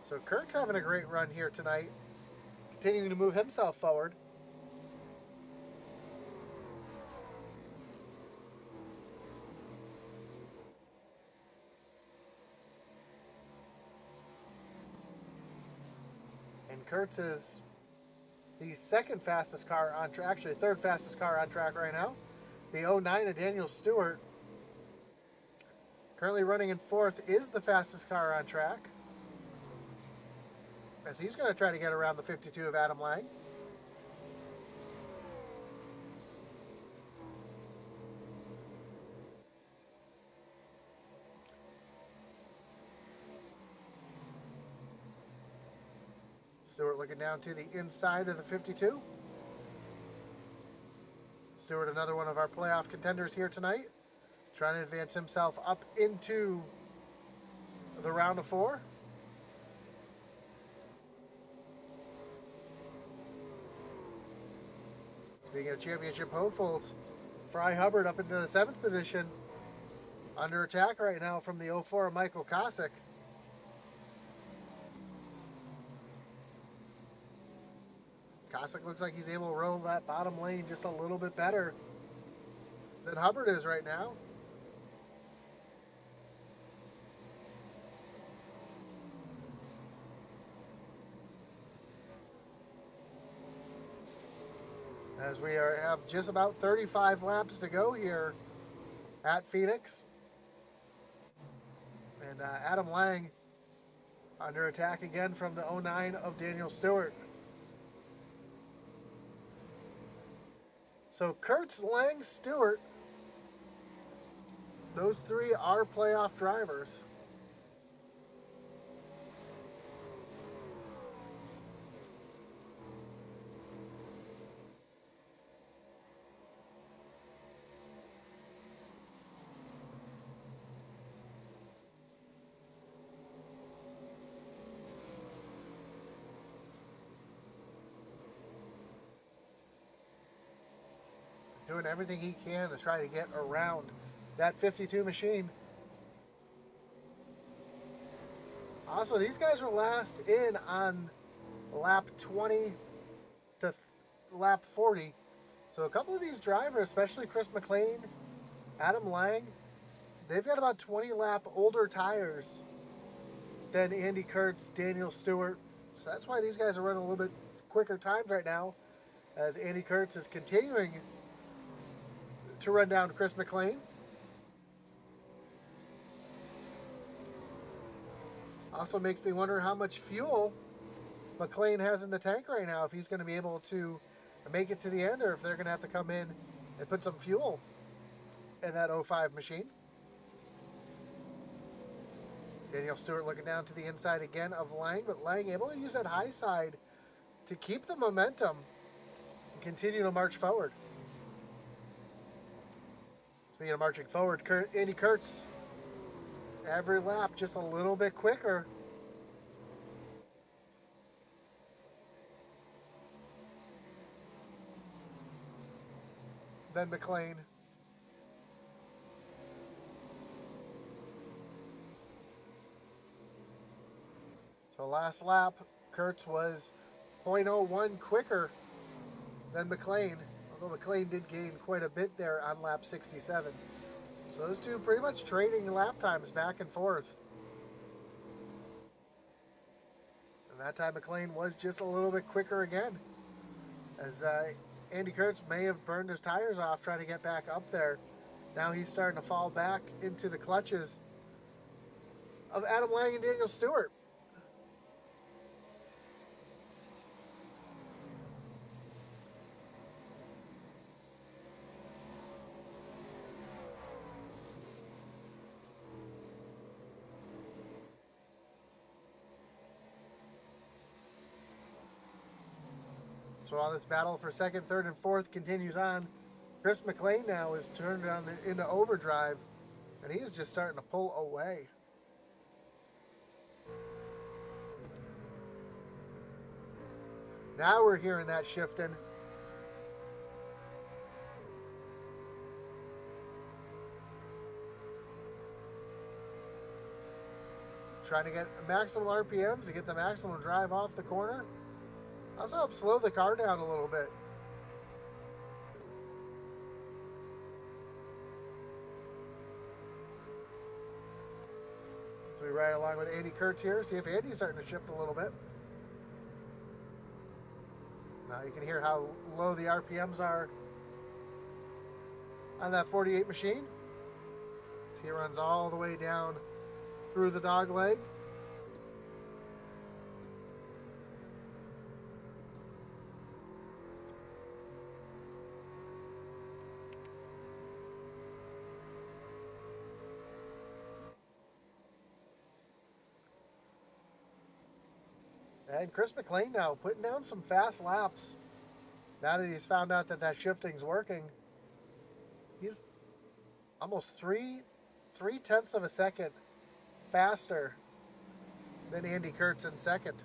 So Kurtz having a great run here tonight, continuing to move himself forward. And Kurtz is the second fastest car on track, actually third fastest car on track right now. The 09 of Daniel Stewart, currently running in 4th, is the fastest car on track, as he's going to try to get around the 52 of Adam Lang. Stewart looking down to the inside of the 52. Stewart, another one of our playoff contenders here tonight, trying to advance himself up into the round of 4. Speaking of championship hopefuls, Fry Hubbard up into the 7th position. Under attack right now from the 04 of Michael Kosick. Kosick looks like he's able to roll that bottom lane just a little bit better than Hubbard is right now. As we have just about 35 laps to go here at Phoenix. And Adam Lang under attack again from the 09 of Daniel Stewart. So Kurtz, Lang, Stewart, those 3 are playoff drivers. Doing everything he can to try to get around that 52 machine. Also, these guys were last in on lap 20 to lap 40. So a couple of these drivers, especially Chris McLean, Adam Lang, they've got about 20 lap older tires than Andy Kurtz, Daniel Stewart. So that's why these guys are running a little bit quicker times right now, as Andy Kurtz is continuing to run down Chris McLean. Also makes me wonder how much fuel McLean has in the tank right now, if he's going to be able to make it to the end, or if they're going to have to come in and put some fuel in that 05 machine. Daniel Stewart looking down to the inside again of Lang, but Lang able to use that high side to keep the momentum and continue to march forward. Speaking of marching forward, Andy Kurtz, every lap just a little bit quicker. Than McLean. So last lap, Kurtz was 0.01 quicker than McLean. Although McLean did gain quite a bit there on lap 67. So those two pretty much trading lap times back and forth. And that time McLean was just a little bit quicker again, as Andy Kurtz may have burned his tires off trying to get back up there. Now he's starting to fall back into the clutches of Adam Lang and Daniel Stewart. So while this battle for second, third, and fourth continues on, Chris McLean now is turned on into overdrive, and he is just starting to pull away. Now we're hearing that shifting. Trying to get maximum RPMs to get the maximum drive off the corner. Also help slow the car down a little bit. So we ride along with Andy Kurtz here. See if Andy's starting to shift a little bit. Now you can hear how low the RPMs are on that 48 machine. So he runs all the way down through the dog leg. And Chris McLean now putting down some fast laps. Now that he's found out that that shifting's working, he's almost 3/10 of a second faster than Andy Kurtz in second.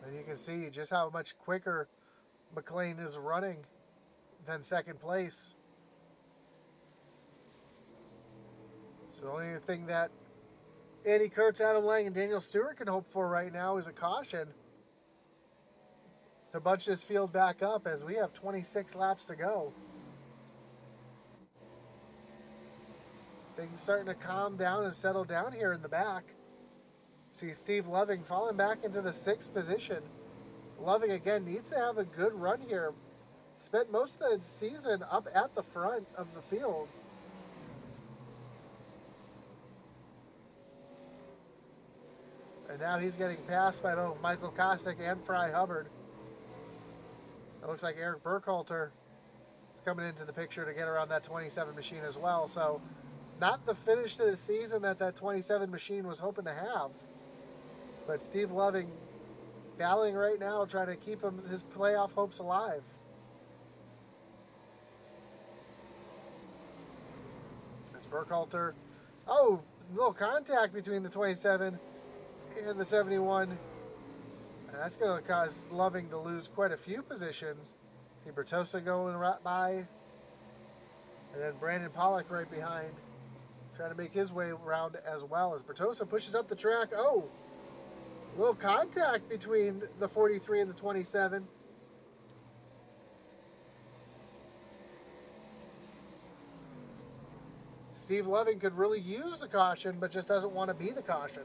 And you can see just how much quicker McLean is running than second place. So the only thing that Andy Kurtz, Adam Lang, and Daniel Stewart can hope for right now is a caution to bunch this field back up as we have 26 laps to go. Things starting to calm down and settle down here in the back. See Steve Loving falling back into the 6th position. Loving again needs to have a good run here. Spent most of the season up at the front of the field. And now he's getting passed by both Michael Kosick and Fry Hubbard. It looks like Eric Burkhalter is coming into the picture to get around that 27 machine as well. So not the finish to the season that that 27 machine was hoping to have. But Steve Loving battling right now, trying to keep his playoff hopes alive. As Burkhalter, oh, little contact between the 27 and the 71. And that's going to cause Loving to lose quite a few positions. See Bertosa going right by. And then Brandon Pollock right behind, trying to make his way around as well as Bertosa pushes up the track. Oh, a little contact between the 43 and the 27. Steve Loving could really use the caution, but just doesn't want to be the caution.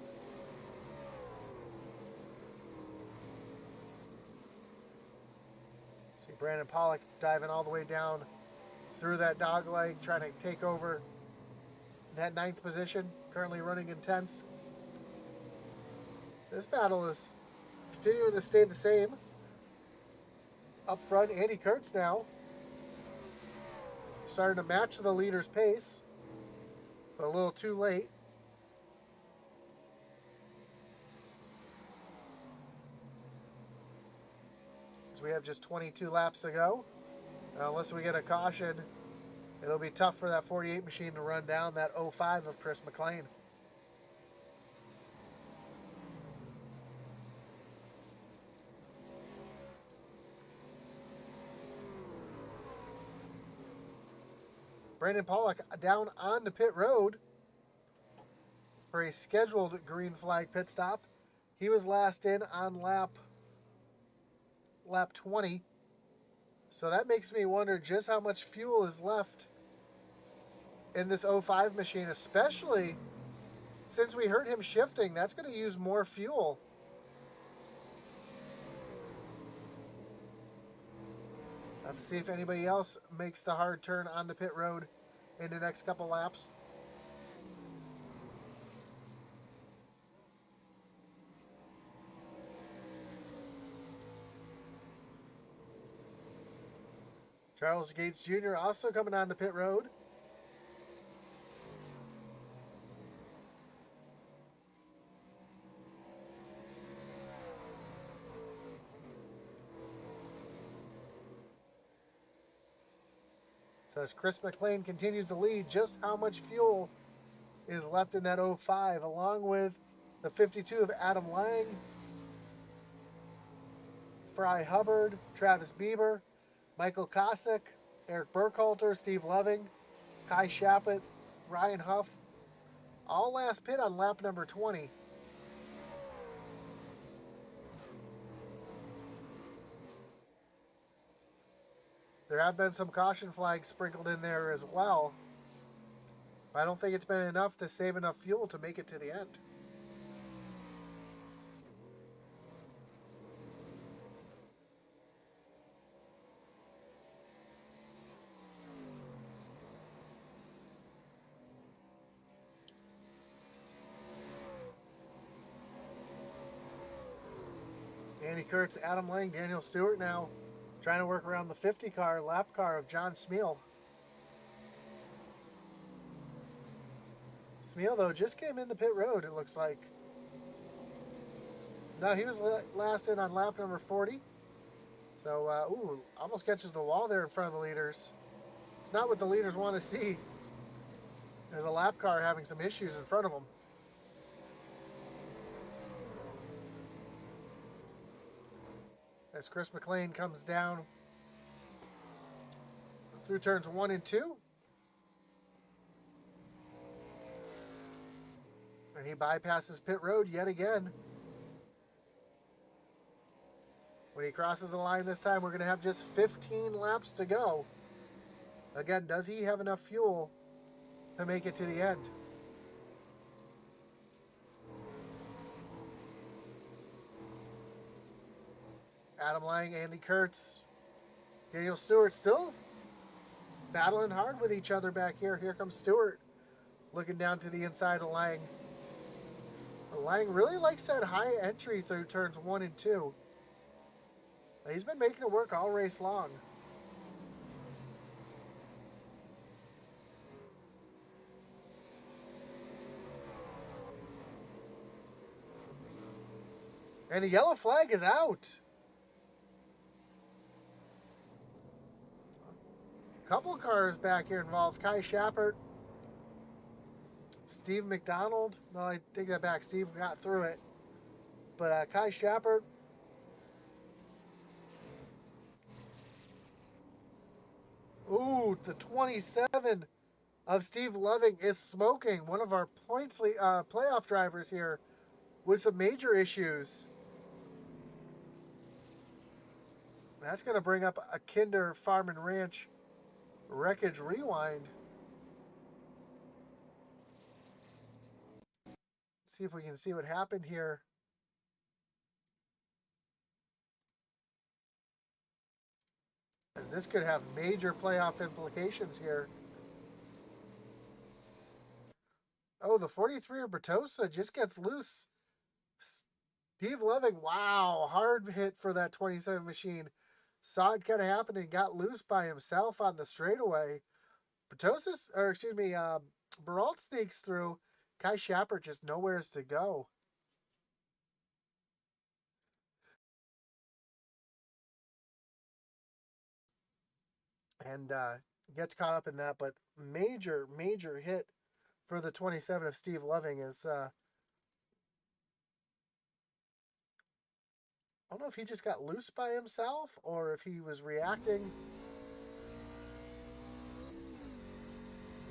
See Brandon Pollock diving all the way down through that dog leg, trying to take over that 9th position, currently running in 10th. This battle is continuing to stay the same. Up front, Andy Kurtz now starting to match the leader's pace, but a little too late. We have just 22 laps to go. Unless we get a caution, it'll be tough for that 48 machine to run down that 05 of Chris McLean. Brandon Pollock down on the pit road for a scheduled green flag pit stop. He was last in on lap 20. So that makes me wonder just how much fuel is left in this 05 machine, especially since we heard him shifting. That's going to use more fuel. I have to see if anybody else makes the hard turn on the pit road in the next couple laps. Charles Gates Jr. also coming on the pit road. So as Chris McLean continues to lead, just how much fuel is left in that 05, along with the 52 of Adam Lang, Fry Hubbard, Travis Bieber, Michael Kosick, Eric Burkhalter, Steve Loving, Kai Shappett, Ryan Huff, all last pit on lap number 20. There have been some caution flags sprinkled in there as well, but I don't think it's been enough to save enough fuel to make it to the end. Andy Kurtz, Adam Lang, Daniel Stewart now trying to work around the 50 car, lap car of John Smeal. Smeal, though, just came into pit road, it looks like. No, he was last in on lap number 40. So, almost catches the wall there in front of the leaders. It's not what the leaders want to see. There's a lap car having some issues in front of them. As Chris McLean comes down through turns 1 and 2. And he bypasses pit road yet again. When he crosses the line this time, we're going to have just 15 laps to go. Again, does he have enough fuel to make it to the end? Adam Lang, Andy Kurtz, Daniel Stewart still battling hard with each other back here. Here comes Stewart looking down to the inside of Lang. But Lang really likes that high entry through turns 1 and 2. He's been making it work all race long. And the yellow flag is out. Couple cars back here involved. Kai Shappert, Steve McDonald. No, I take that back. Steve got through it. But Kai Shappert. Ooh, the 27 of Steve Loving is smoking. One of our playoff drivers here with some major issues. That's going to bring up a Kinder Farm and Ranch Wreckage Rewind. See if we can see what happened here. As this could have major playoff implications here. Oh, the 43 of Bertosa just gets loose. Steve Loving, wow, hard hit for that 27 machine. Saw it kind of happen and got loose by himself on the straightaway. Baralt sneaks through. Kai Shappert just nowheres to go. And gets caught up in that, but major hit for the 27 of Steve Loving is... I don't know if he just got loose by himself or if he was reacting.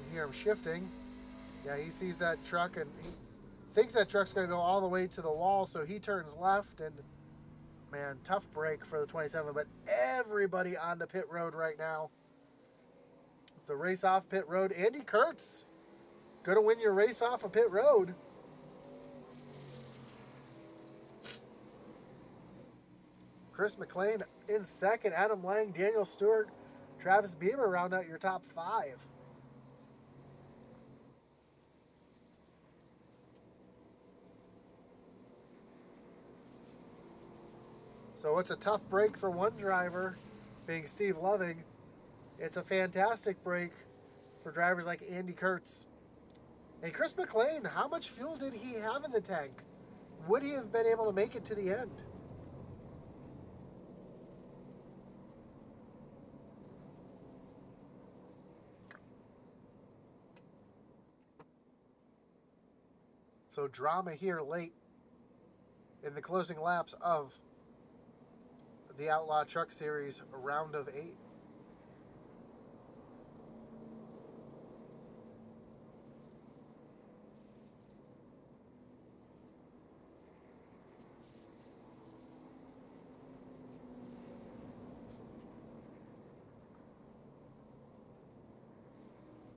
You hear him shifting. Yeah, he sees that truck and he thinks that truck's going to go all the way to the wall, so he turns left. And, man, tough break for the 27. But everybody on the pit road right now. It's the race off pit road. Andy Kurtz going to win your race off of pit road. Chris McLean in second. Adam Lang, Daniel Stewart, Travis Bieber round out your top 5. So it's a tough break for one driver, being Steve Loving. It's a fantastic break for drivers like Andy Kurtz. And Chris McLean, how much fuel did he have in the tank? Would he have been able to make it to the end? So drama here late in the closing laps of the Outlaw Truck Series round of 8.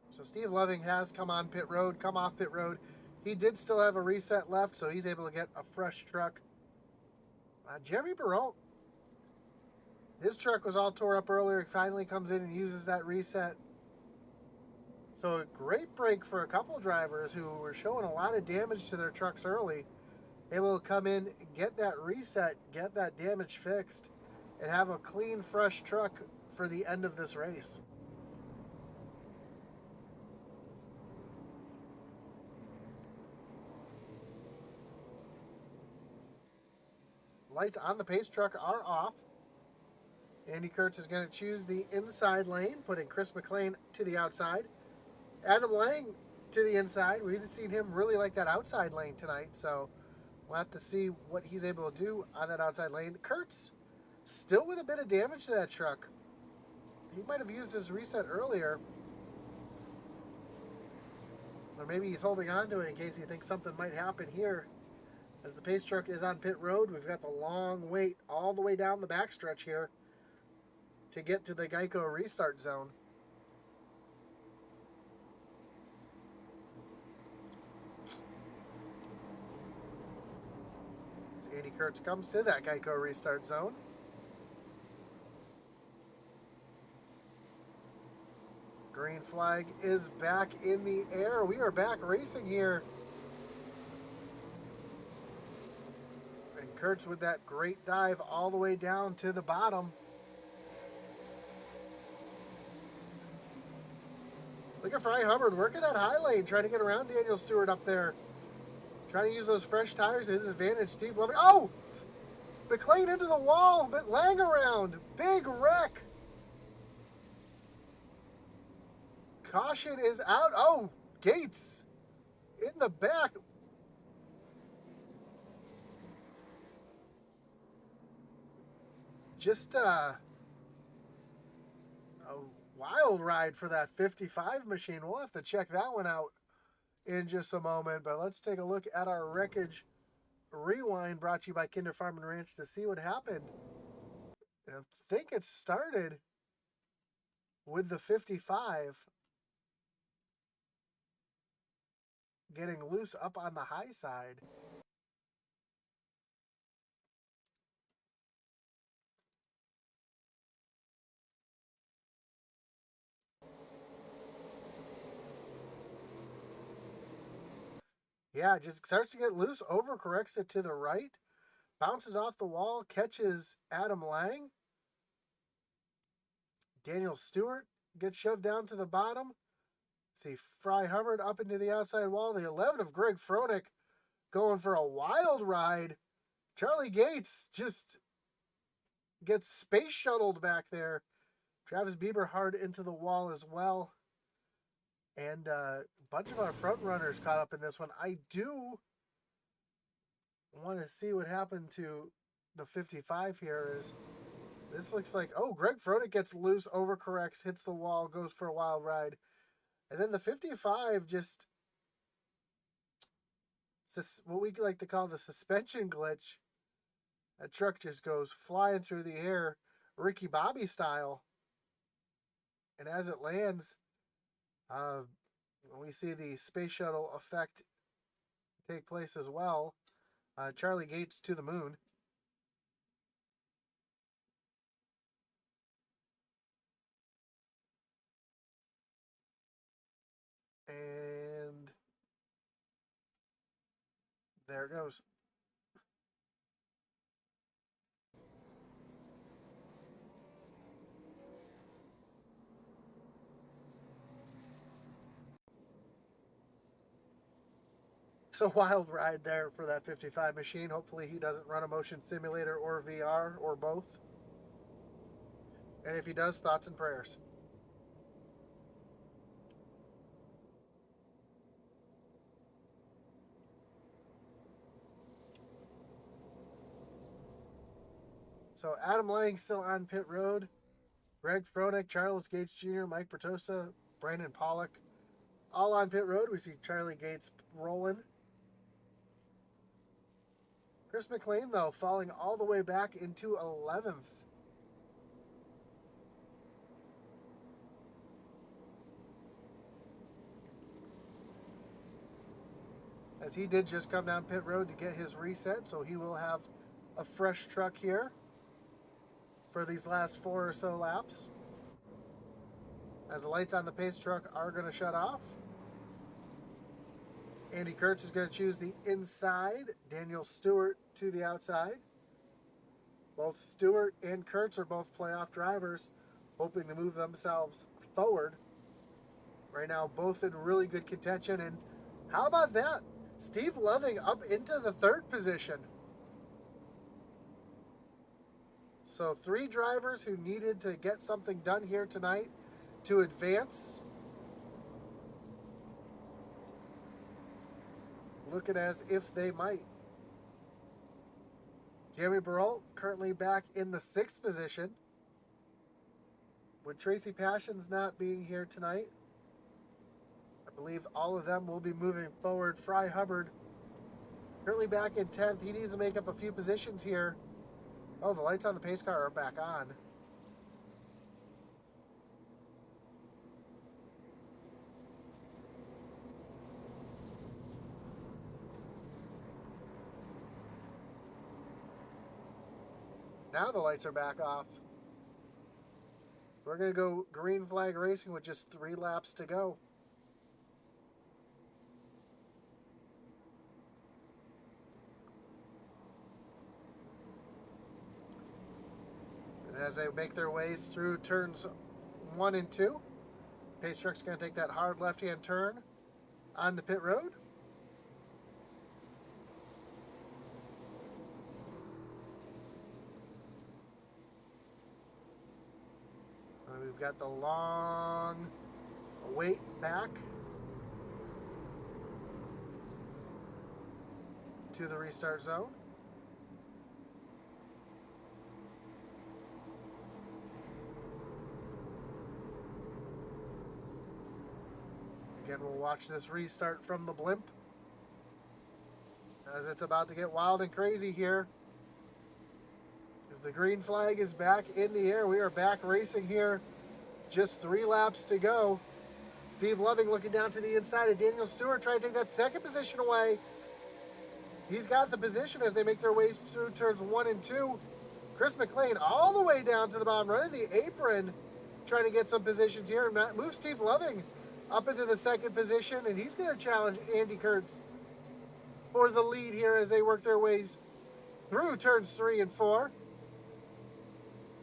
So Steve Loving has come off pit road. He did still have a reset left, so he's able to get a fresh truck. Jeremy Barrault, his truck was all tore up earlier. He finally comes in and uses that reset. So a great break for a couple drivers who were showing a lot of damage to their trucks early. Able to come in, get that reset, get that damage fixed, and have a clean, fresh truck for the end of this race. Lights on the pace truck are off. Andy Kurtz is going to choose the inside lane, putting Chris McLean to the outside. Adam Lang to the inside. We've seen him really like that outside lane tonight, so we'll have to see what he's able to do on that outside lane. Kurtz still with a bit of damage to that truck. He might have used his reset earlier. Or maybe he's holding on to it in case he thinks something might happen here. As the pace truck is on pit road, we've got the long wait all the way down the backstretch here to get to the Geico restart zone. As Andy Kurtz comes to that Geico restart zone. Green flag is back in the air. We are back racing here. And Kurtz with that great dive all the way down to the bottom. Look at Fry Hubbard working that high lane, trying to get around Daniel Stewart up there. Trying to use those fresh tires to his advantage. Steve Loving. Oh! McLean into the wall, but Lang around. Big wreck. Caution is out. Oh, Gates in the back. Just a wild ride for that 55 machine. We'll have to check that one out in just a moment. But let's take a look at our Wreckage Rewind brought to you by Kinder Farm and Ranch to see what happened. I think it started with the 55 getting loose up on the high side. Yeah, it just starts to get loose, overcorrects it to the right, bounces off the wall, catches Adam Lang. Daniel Stewart gets shoved down to the bottom. See Fry Hubbard up into the outside wall. The 11 of Greg Froelich going for a wild ride. Charlie Gates just gets space shuttled back there. Travis Bieber hard into the wall as well. And a bunch of our front runners caught up in this one. I do want to see what happened to the 55 here. Is this looks like, oh, Greg Froelich gets loose, overcorrects, hits the wall, goes for a wild ride. And then the 55 just, what we like to call the suspension glitch. That truck just goes flying through the air, Ricky Bobby style. And as it lands, we see the space shuttle effect take place as well. Charlie Gates to the moon. And there it goes. It's a wild ride there for that 55 machine. Hopefully he doesn't run a motion simulator or VR or both. And if he does, thoughts and prayers. So Adam Lang still on pit road. Greg Froelich, Charles Gates Jr., Mike Bertosa, Brandon Pollock, all on pit road. We see Charlie Gates rolling. Chris McLean, though, falling all the way back into 11th. As he did just come down pit road to get his reset, so he will have a fresh truck here for these last 4 or so laps. As the lights on the pace truck are going to shut off. Andy Kurtz is going to choose the inside. Daniel Stewart to the outside. Both Stewart and Kurtz are both playoff drivers, hoping to move themselves forward. Right now, both in really good contention. And how about that? Steve Loving up into the 3rd position. So 3 drivers who needed to get something done here tonight to advance. Looking as if they might. Jeremy Burrell currently back in the 6th position. With Tracy Passions not being here tonight, I believe all of them will be moving forward. Fry Hubbard currently back in 10th. He needs to make up a few positions here. Oh, the lights on the pace car are back on. Now the lights are back off. We're going to go green flag racing with just 3 laps to go. And as they make their ways through turns 1 and 2, pace truck's going to take that hard left-hand turn onto pit road. We've got the long wait back to the restart zone. Again, we'll watch this restart from the blimp as it's about to get wild and crazy here. As the green flag is back in the air, we are back racing here. Just 3 laps to go. Steve Loving looking down to the inside of Daniel Stewart, trying to take that 2nd position away. He's got the position as they make their way through turns 1 and 2. Chris McLean all the way down to the bottom, running the apron, trying to get some positions here. And move Steve Loving up into the 2nd position, and he's going to challenge Andy Kurtz for the lead here as they work their ways through turns 3 and 4.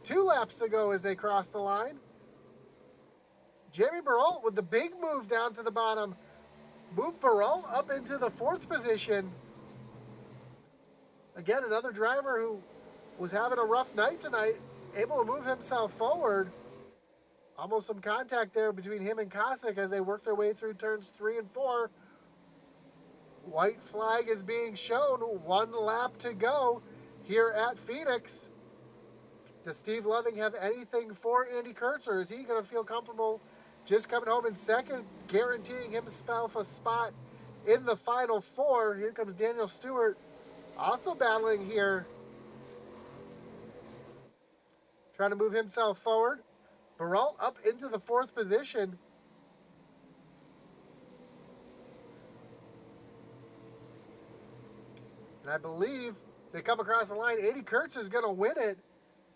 2 laps to go as they cross the line. Jamie Burrell with the big move down to the bottom. Move Burrell up into the 4th position. Again, another driver who was having a rough night tonight, able to move himself forward. Almost some contact there between him and Kosick as they work their way through turns 3 and 4. White flag is being shown. 1 lap to go here at Phoenix. Does Steve Loving have anything for Andy Kurtz, or is he going to feel comfortable just coming home in 2nd, guaranteeing himself a spot in the final 4? Here comes Daniel Stewart, also battling here, trying to move himself forward. Burrell up into the 4th position. And I believe as they come across the line, Andy Kurtz is going to win it.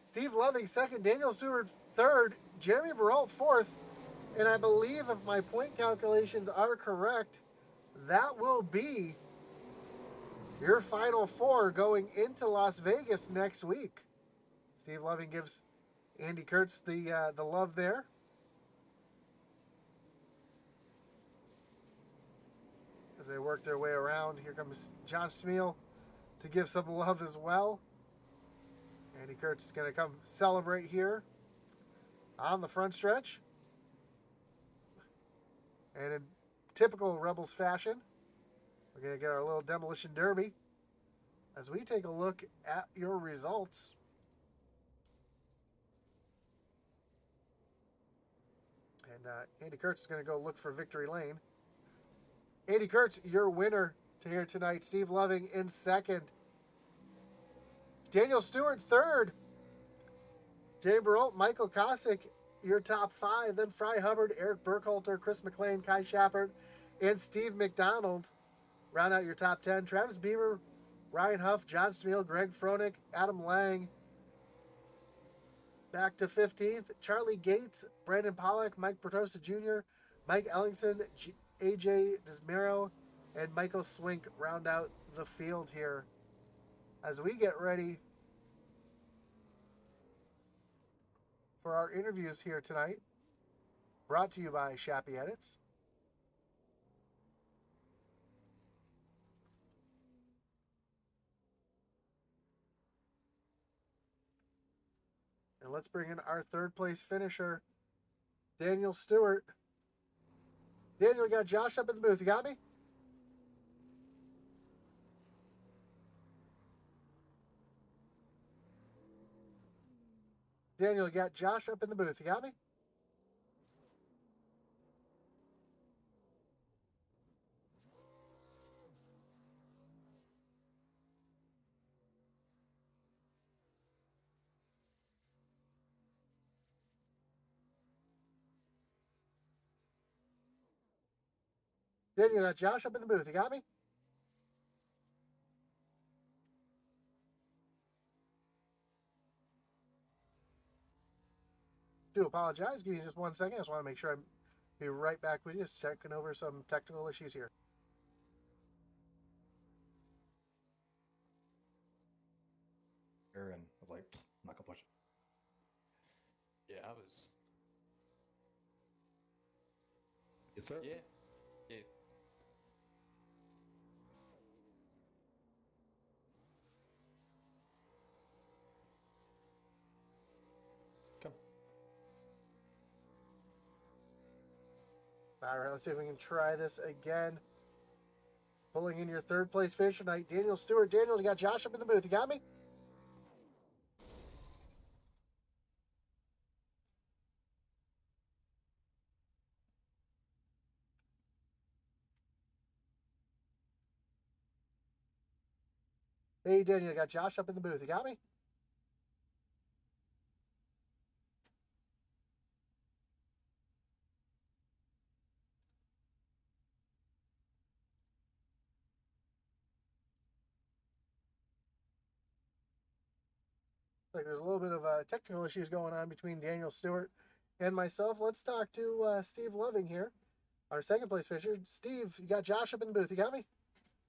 Steve Loving 2nd, Daniel Stewart 3rd, Jeremy Burrell 4th. And I believe if my point calculations are correct, that will be your final 4 going into Las Vegas next week. Steve Loving gives Andy Kurtz the love there. As they work their way around, here comes John Smeal to give some love as well. Andy Kurtz is going to come celebrate here on the front stretch. And in typical Rebels fashion, we're going to get our little demolition derby as we take a look at your results. And Andy Kurtz is going to go look for victory lane. Andy Kurtz, your winner to here tonight. Steve Loving in second. Daniel Stewart third. Jay Baralt, Michael Kosick, your top 5. Then Fry Hubbard, Eric Burkhalter, Chris McLean, Kai Shepard, and Steve McDonald round out your top 10. Travis Bieber, Ryan Huff, John Smeal, Greg Froenig, Adam Lang back to 15th. Charlie Gates, Brandon Pollock, Mike Bertosa Jr., Mike Ellingson, AJ Desmero, and Michael Swink round out the field here as we get ready for our interviews here tonight, brought to you by Shappy Edits. And let's bring in our third place finisher, Daniel Stewart. Daniel, you got Josh up in the booth. You got me? Daniel, you got Josh up in the booth. You got me? Daniel, you got Josh up in the booth. You got me? Do apologize. Give me just 1 second. I just want to make sure I'm be right back with you. Just checking over some technical issues here. And I was like, I'm not gonna push it. Yeah, I was. Yes, sir. Yeah, yeah. Come. All right, let's see if we can try this again. Pulling in your third place finisher tonight, Daniel Stewart. Daniel, you got Josh up in the booth. You got me? Hey, Daniel, you got Josh up in the booth. You got me? Like there's a little bit of technical issues going on between Daniel Stewart and myself. Let's talk to Steve Loving here, our second place finisher. Steve, you got Josh up in the booth. You got me?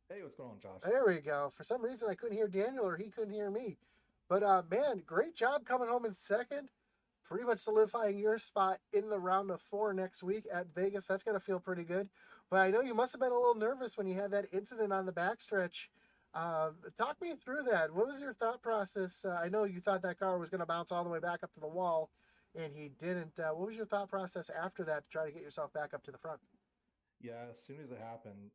Hey, what's going on, Josh? There we go. For some reason, I couldn't hear Daniel or he couldn't hear me. But, man, great job coming home in second. Pretty much solidifying your spot in the round of 4 next week at Vegas. That's going to feel pretty good. But I know you must have been a little nervous when you had that incident on the backstretch. Talk me through that. What was your thought process? I know you thought that car was going to bounce all the way back up to the wall, and he didn't. What was your thought process after that to try to get yourself back up to the front? Yeah, as soon as it happened,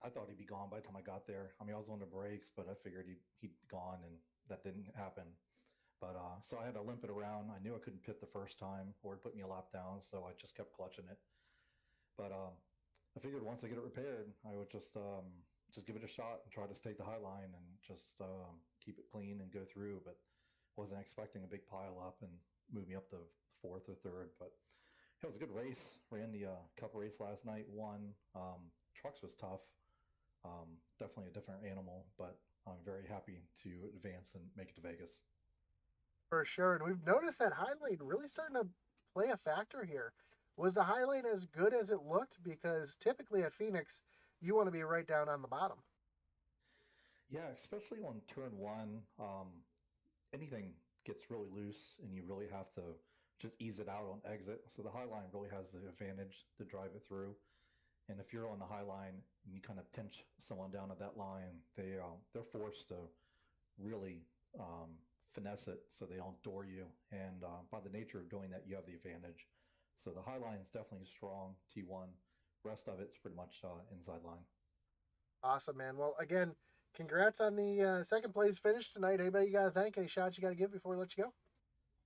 I thought he'd be gone by the time I got there. I mean, I was on the brakes, but I figured he'd gone, and that didn't happen. But so I had to limp it around. I knew I couldn't pit the first time, or it'd put me a lap down, so I just kept clutching it. But I figured once I get it repaired, I would just give it a shot and try to stay the high line and just keep it clean and go through. But wasn't expecting a big pile up and move me up to fourth or third. But it was a good race. Ran the Cup race last night. Won. Trucks was tough. Definitely a different animal, but I'm very happy to advance and make it to Vegas. For sure. And we've noticed that high lane really starting to play a factor here. Was the high lane as good as it looked? Because typically at Phoenix, you want to be right down on the bottom. Yeah, especially on turn one, anything gets really loose and you really have to just ease it out on exit. So the high line really has the advantage to drive it through. And if you're on the high line and you kind of pinch someone down at that line, they're forced to really finesse it so they don't door you. And by the nature of doing that, you have the advantage. So the high line is definitely strong, T1. Rest of it's pretty much inside line. Awesome, man. Well, again, congrats on the second place finish tonight. Anybody you got to thank? Any shots you got to give before we let you go?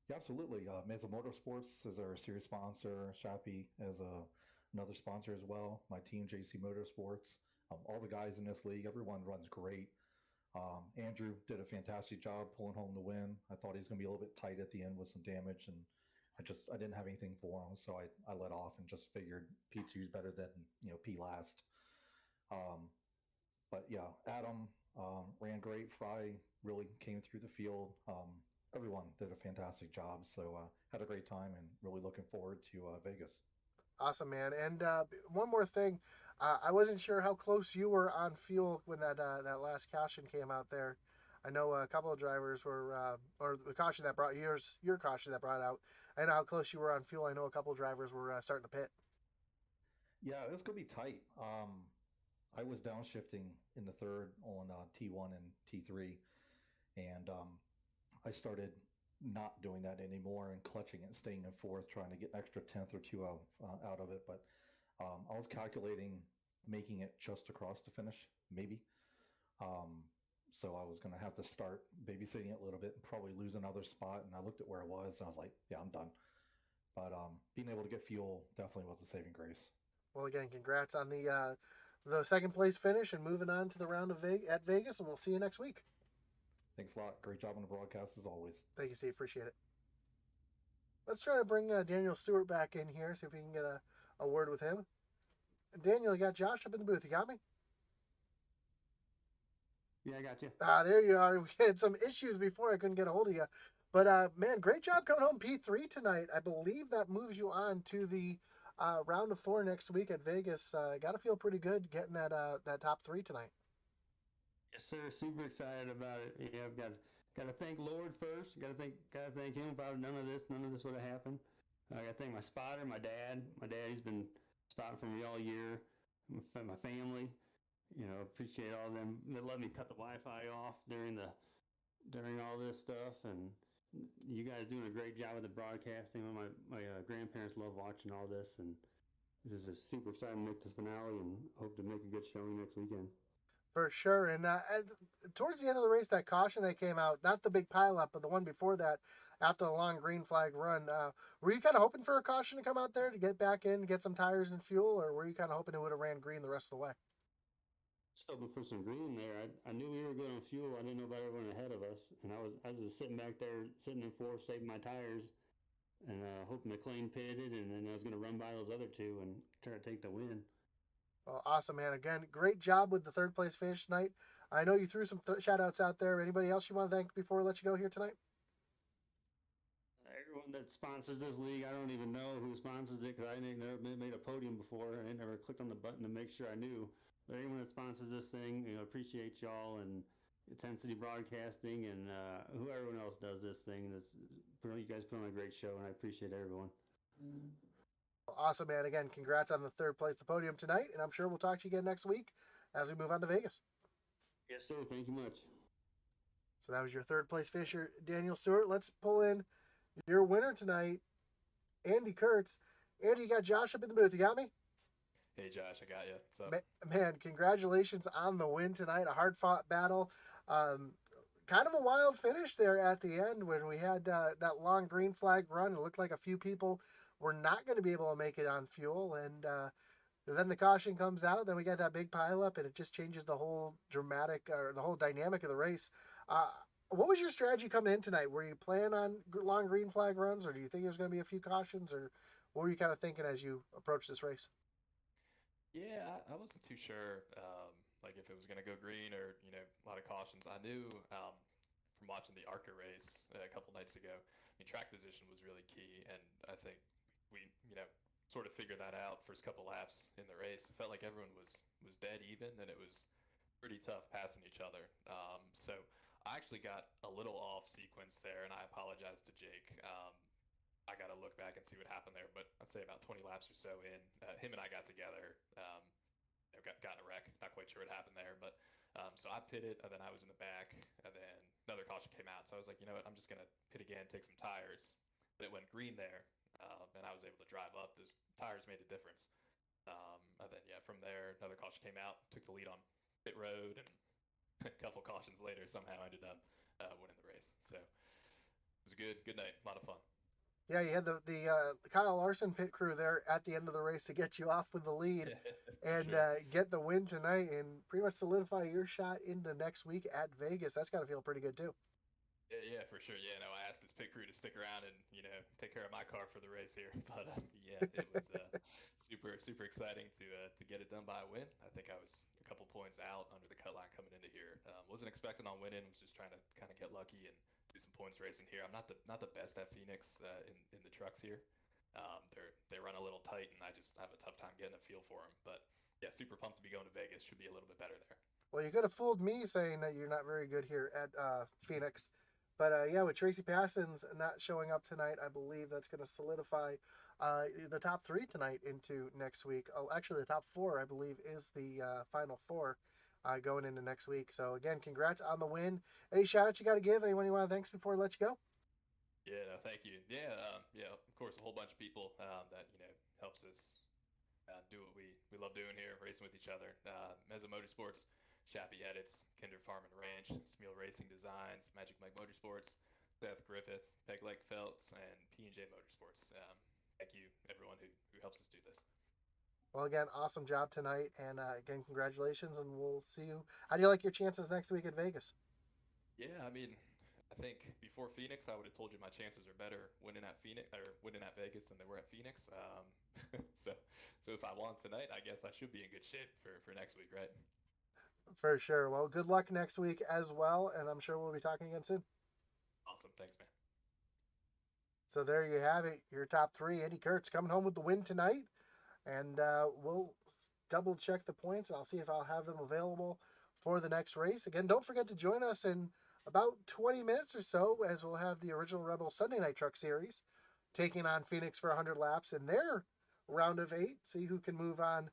Yeah, absolutely. Mesa Motorsports is our series sponsor. Shappy is another sponsor as well. My team, JC Motorsports. All the guys in this league, everyone runs great. Andrew did a fantastic job pulling home the win. I thought he was going to be a little bit tight at the end with some damage, and I didn't have anything for him, so I let off and just figured P2 is better than P last. Um, but yeah, Adam ran great. Fry really came through the field. Everyone did a fantastic job. So had a great time and really looking forward to Vegas. Awesome, man. And one more thing, I wasn't sure how close you were on fuel when that last caution came out there. I know a couple of drivers were, or the caution that brought your caution that brought out. I know how close you were on fuel. I know a couple of drivers were starting to pit. Yeah, it was going to be tight. I was downshifting in the third on T1 and T3, and I started not doing that anymore and clutching it and staying in fourth, trying to get an extra tenth or two out of it. But I was calculating making it just across the finish, maybe. Um, so I was going to have to start babysitting it a little bit and probably lose another spot. And I looked at where it was and I was like, yeah, I'm done. But being able to get fuel definitely was a saving grace. Well, again, congrats on the second place finish and moving on to the round of at Vegas, and we'll see you next week. Thanks a lot. Great job on the broadcast as always. Thank you, Steve. Appreciate it. Let's try to bring Daniel Stewart back in here, see if we can get a word with him. Daniel, you got Josh up in the booth. You got me? Yeah, I got you. There you are. We had some issues before. I couldn't get a hold of you. But, man, great job coming home P3 tonight. I believe that moves you on to the round of 4 next week at Vegas. Got to feel pretty good getting that top 3 tonight. Yes, sir. Super excited about it. Yeah, I've got to thank Lord first. Got to thank him. If I would none of this would have happened. I got to thank my spotter, my dad. My dad, he's been spotting for me all year. My family. Appreciate all of them that let me cut the Wi-Fi off during all this stuff, and you guys doing a great job with the broadcasting. My grandparents love watching all this, and this is a super exciting to make this finale, and hope to make a good showing next weekend. For sure. And towards the end of the race, that caution that came out, not the big pileup, but the one before that, after the long green flag run, were you kind of hoping for a caution to come out there to get back in, get some tires and fuel, or were you kind of hoping it would have ran green the rest of the way? Just hoping for some green there. I knew we were going on fuel. I didn't know about everyone ahead of us, and I was just sitting back there, sitting in fourth, saving my tires, and hoping McLean pitted, and then I was going to run by those other two and try to take the win. Well, awesome, man. Again, great job with the third place finish tonight. I know you threw some shout outs out there. Anybody else you want to thank before we let you go here tonight? Everyone that sponsors this league, I don't even know who sponsors it because I ain't never made a podium before. I ain't never clicked on the button to make sure I knew. But anyone that sponsors this thing, appreciate y'all and Intensity Broadcasting and whoever else does this thing. You guys put on a great show, and I appreciate everyone. Awesome, man. Again, congrats on the third place, the podium tonight, and I'm sure we'll talk to you again next week as we move on to Vegas. Yes, sir. Thank you much. So that was your third place finisher, Daniel Stewart. Let's pull in your winner tonight, Andy Kurtz. Andy, you got Josh up in the booth. You got me? Hey, Josh, I got you. What's up? Man, congratulations on the win tonight. A hard-fought battle. Kind of a wild finish there at the end when we had that long green flag run. It looked like a few people were not going to be able to make it on fuel, and then the caution comes out. Then we got that big pileup, and it just changes the whole the whole dynamic of the race. What was your strategy coming in tonight? Were you planning on long green flag runs, or do you think there's going to be a few cautions, or what were you kind of thinking as you approached this race? Yeah, I wasn't too sure, like if it was going to go green or a lot of cautions. I knew from watching the ARCA race a couple nights ago. I mean, track position was really key, and I think we sort of figured that out first couple laps in the race. It felt like everyone was dead even, and it was pretty tough passing each other. So I actually got a little off sequence there, and I apologize to Jake. I got to look back and see what happened there, but I'd say about 20 laps or so in, him and I got together, got in a wreck. Not quite sure what happened there, but so I pitted, and then I was in the back, and then another caution came out. So I was like, you know what, I'm just gonna pit again, take some tires. But it went green there, and I was able to drive up. Those tires made a difference. And then yeah, from there, another caution came out, took the lead on pit road, and a couple cautions later, somehow ended up winning the race. So it was a good night. A lot of fun. Yeah, you had the Kyle Larson pit crew there at the end of the race to get you off with the lead and Sure. get the win tonight and pretty much solidify your shot into next week at Vegas. That's got to feel pretty good too. Yeah, for sure. Yeah, no, I asked this pit crew to stick around and take care of my car for the race here. But yeah, it was super exciting to get it done by a win. I think I was a couple points out under the cut line coming into here. Wasn't expecting on winning. Was just trying to kind of get lucky and do some points racing here. I'm not the best at Phoenix in the trucks here. They run a little tight, and I just have a tough time getting a feel for them. But yeah, super pumped to be going to Vegas. Should be a little bit better there. Well, you could have fooled me saying that you're not very good here at Phoenix. But yeah, with Tracy Passons not showing up tonight, I believe that's going to solidify the top three tonight into next week. Oh, actually, the top four, I believe, is the final four going into next week. So, again, congrats on the win. Any shout outs you got to give? Anyone you want to thanks before I let you go? Yeah, no, thank you. Yeah. Of course, a whole bunch of people that helps us do what we love doing here, racing with each other. Mezzo Motorsports, Shappy Edits, Kinder Farm and Ranch, Smeal Racing Designs, Magic Mike Motorsports, Seth Griffith, Peg Leg Felts, and P&J Motorsports. Thank you, everyone who helps us do this. Well, again, awesome job tonight. And again, congratulations. And we'll see you. How do you like your chances next week at Vegas? Yeah, I mean, I think before Phoenix, I would have told you my chances are better winning at Phoenix or winning at Vegas than they were at Phoenix. So, so if I won tonight, I guess I should be in good shape for next week, right? For sure. Well, good luck next week as well. And I'm sure we'll be talking again soon. Awesome, thanks, man. So there you have it. Your top three. Eddie Kurtz coming home with the win tonight. And we'll double check the points. I'll see if I'll have them available for the next race. Again, don't forget to join us in about 20 minutes or so as we'll have the original Rebel Sunday Night Truck Series taking on Phoenix for 100 laps in their round of 8. See who can move on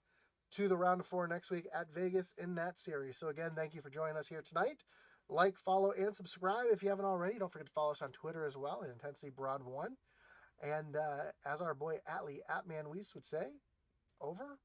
to the round of 4 next week at Vegas in that series. So again, thank you for joining us here tonight. Like, follow, and subscribe if you haven't already. Don't forget to follow us on Twitter as well at Intensity Broad 1. And as our boy Atlee Atman Weiss would say, over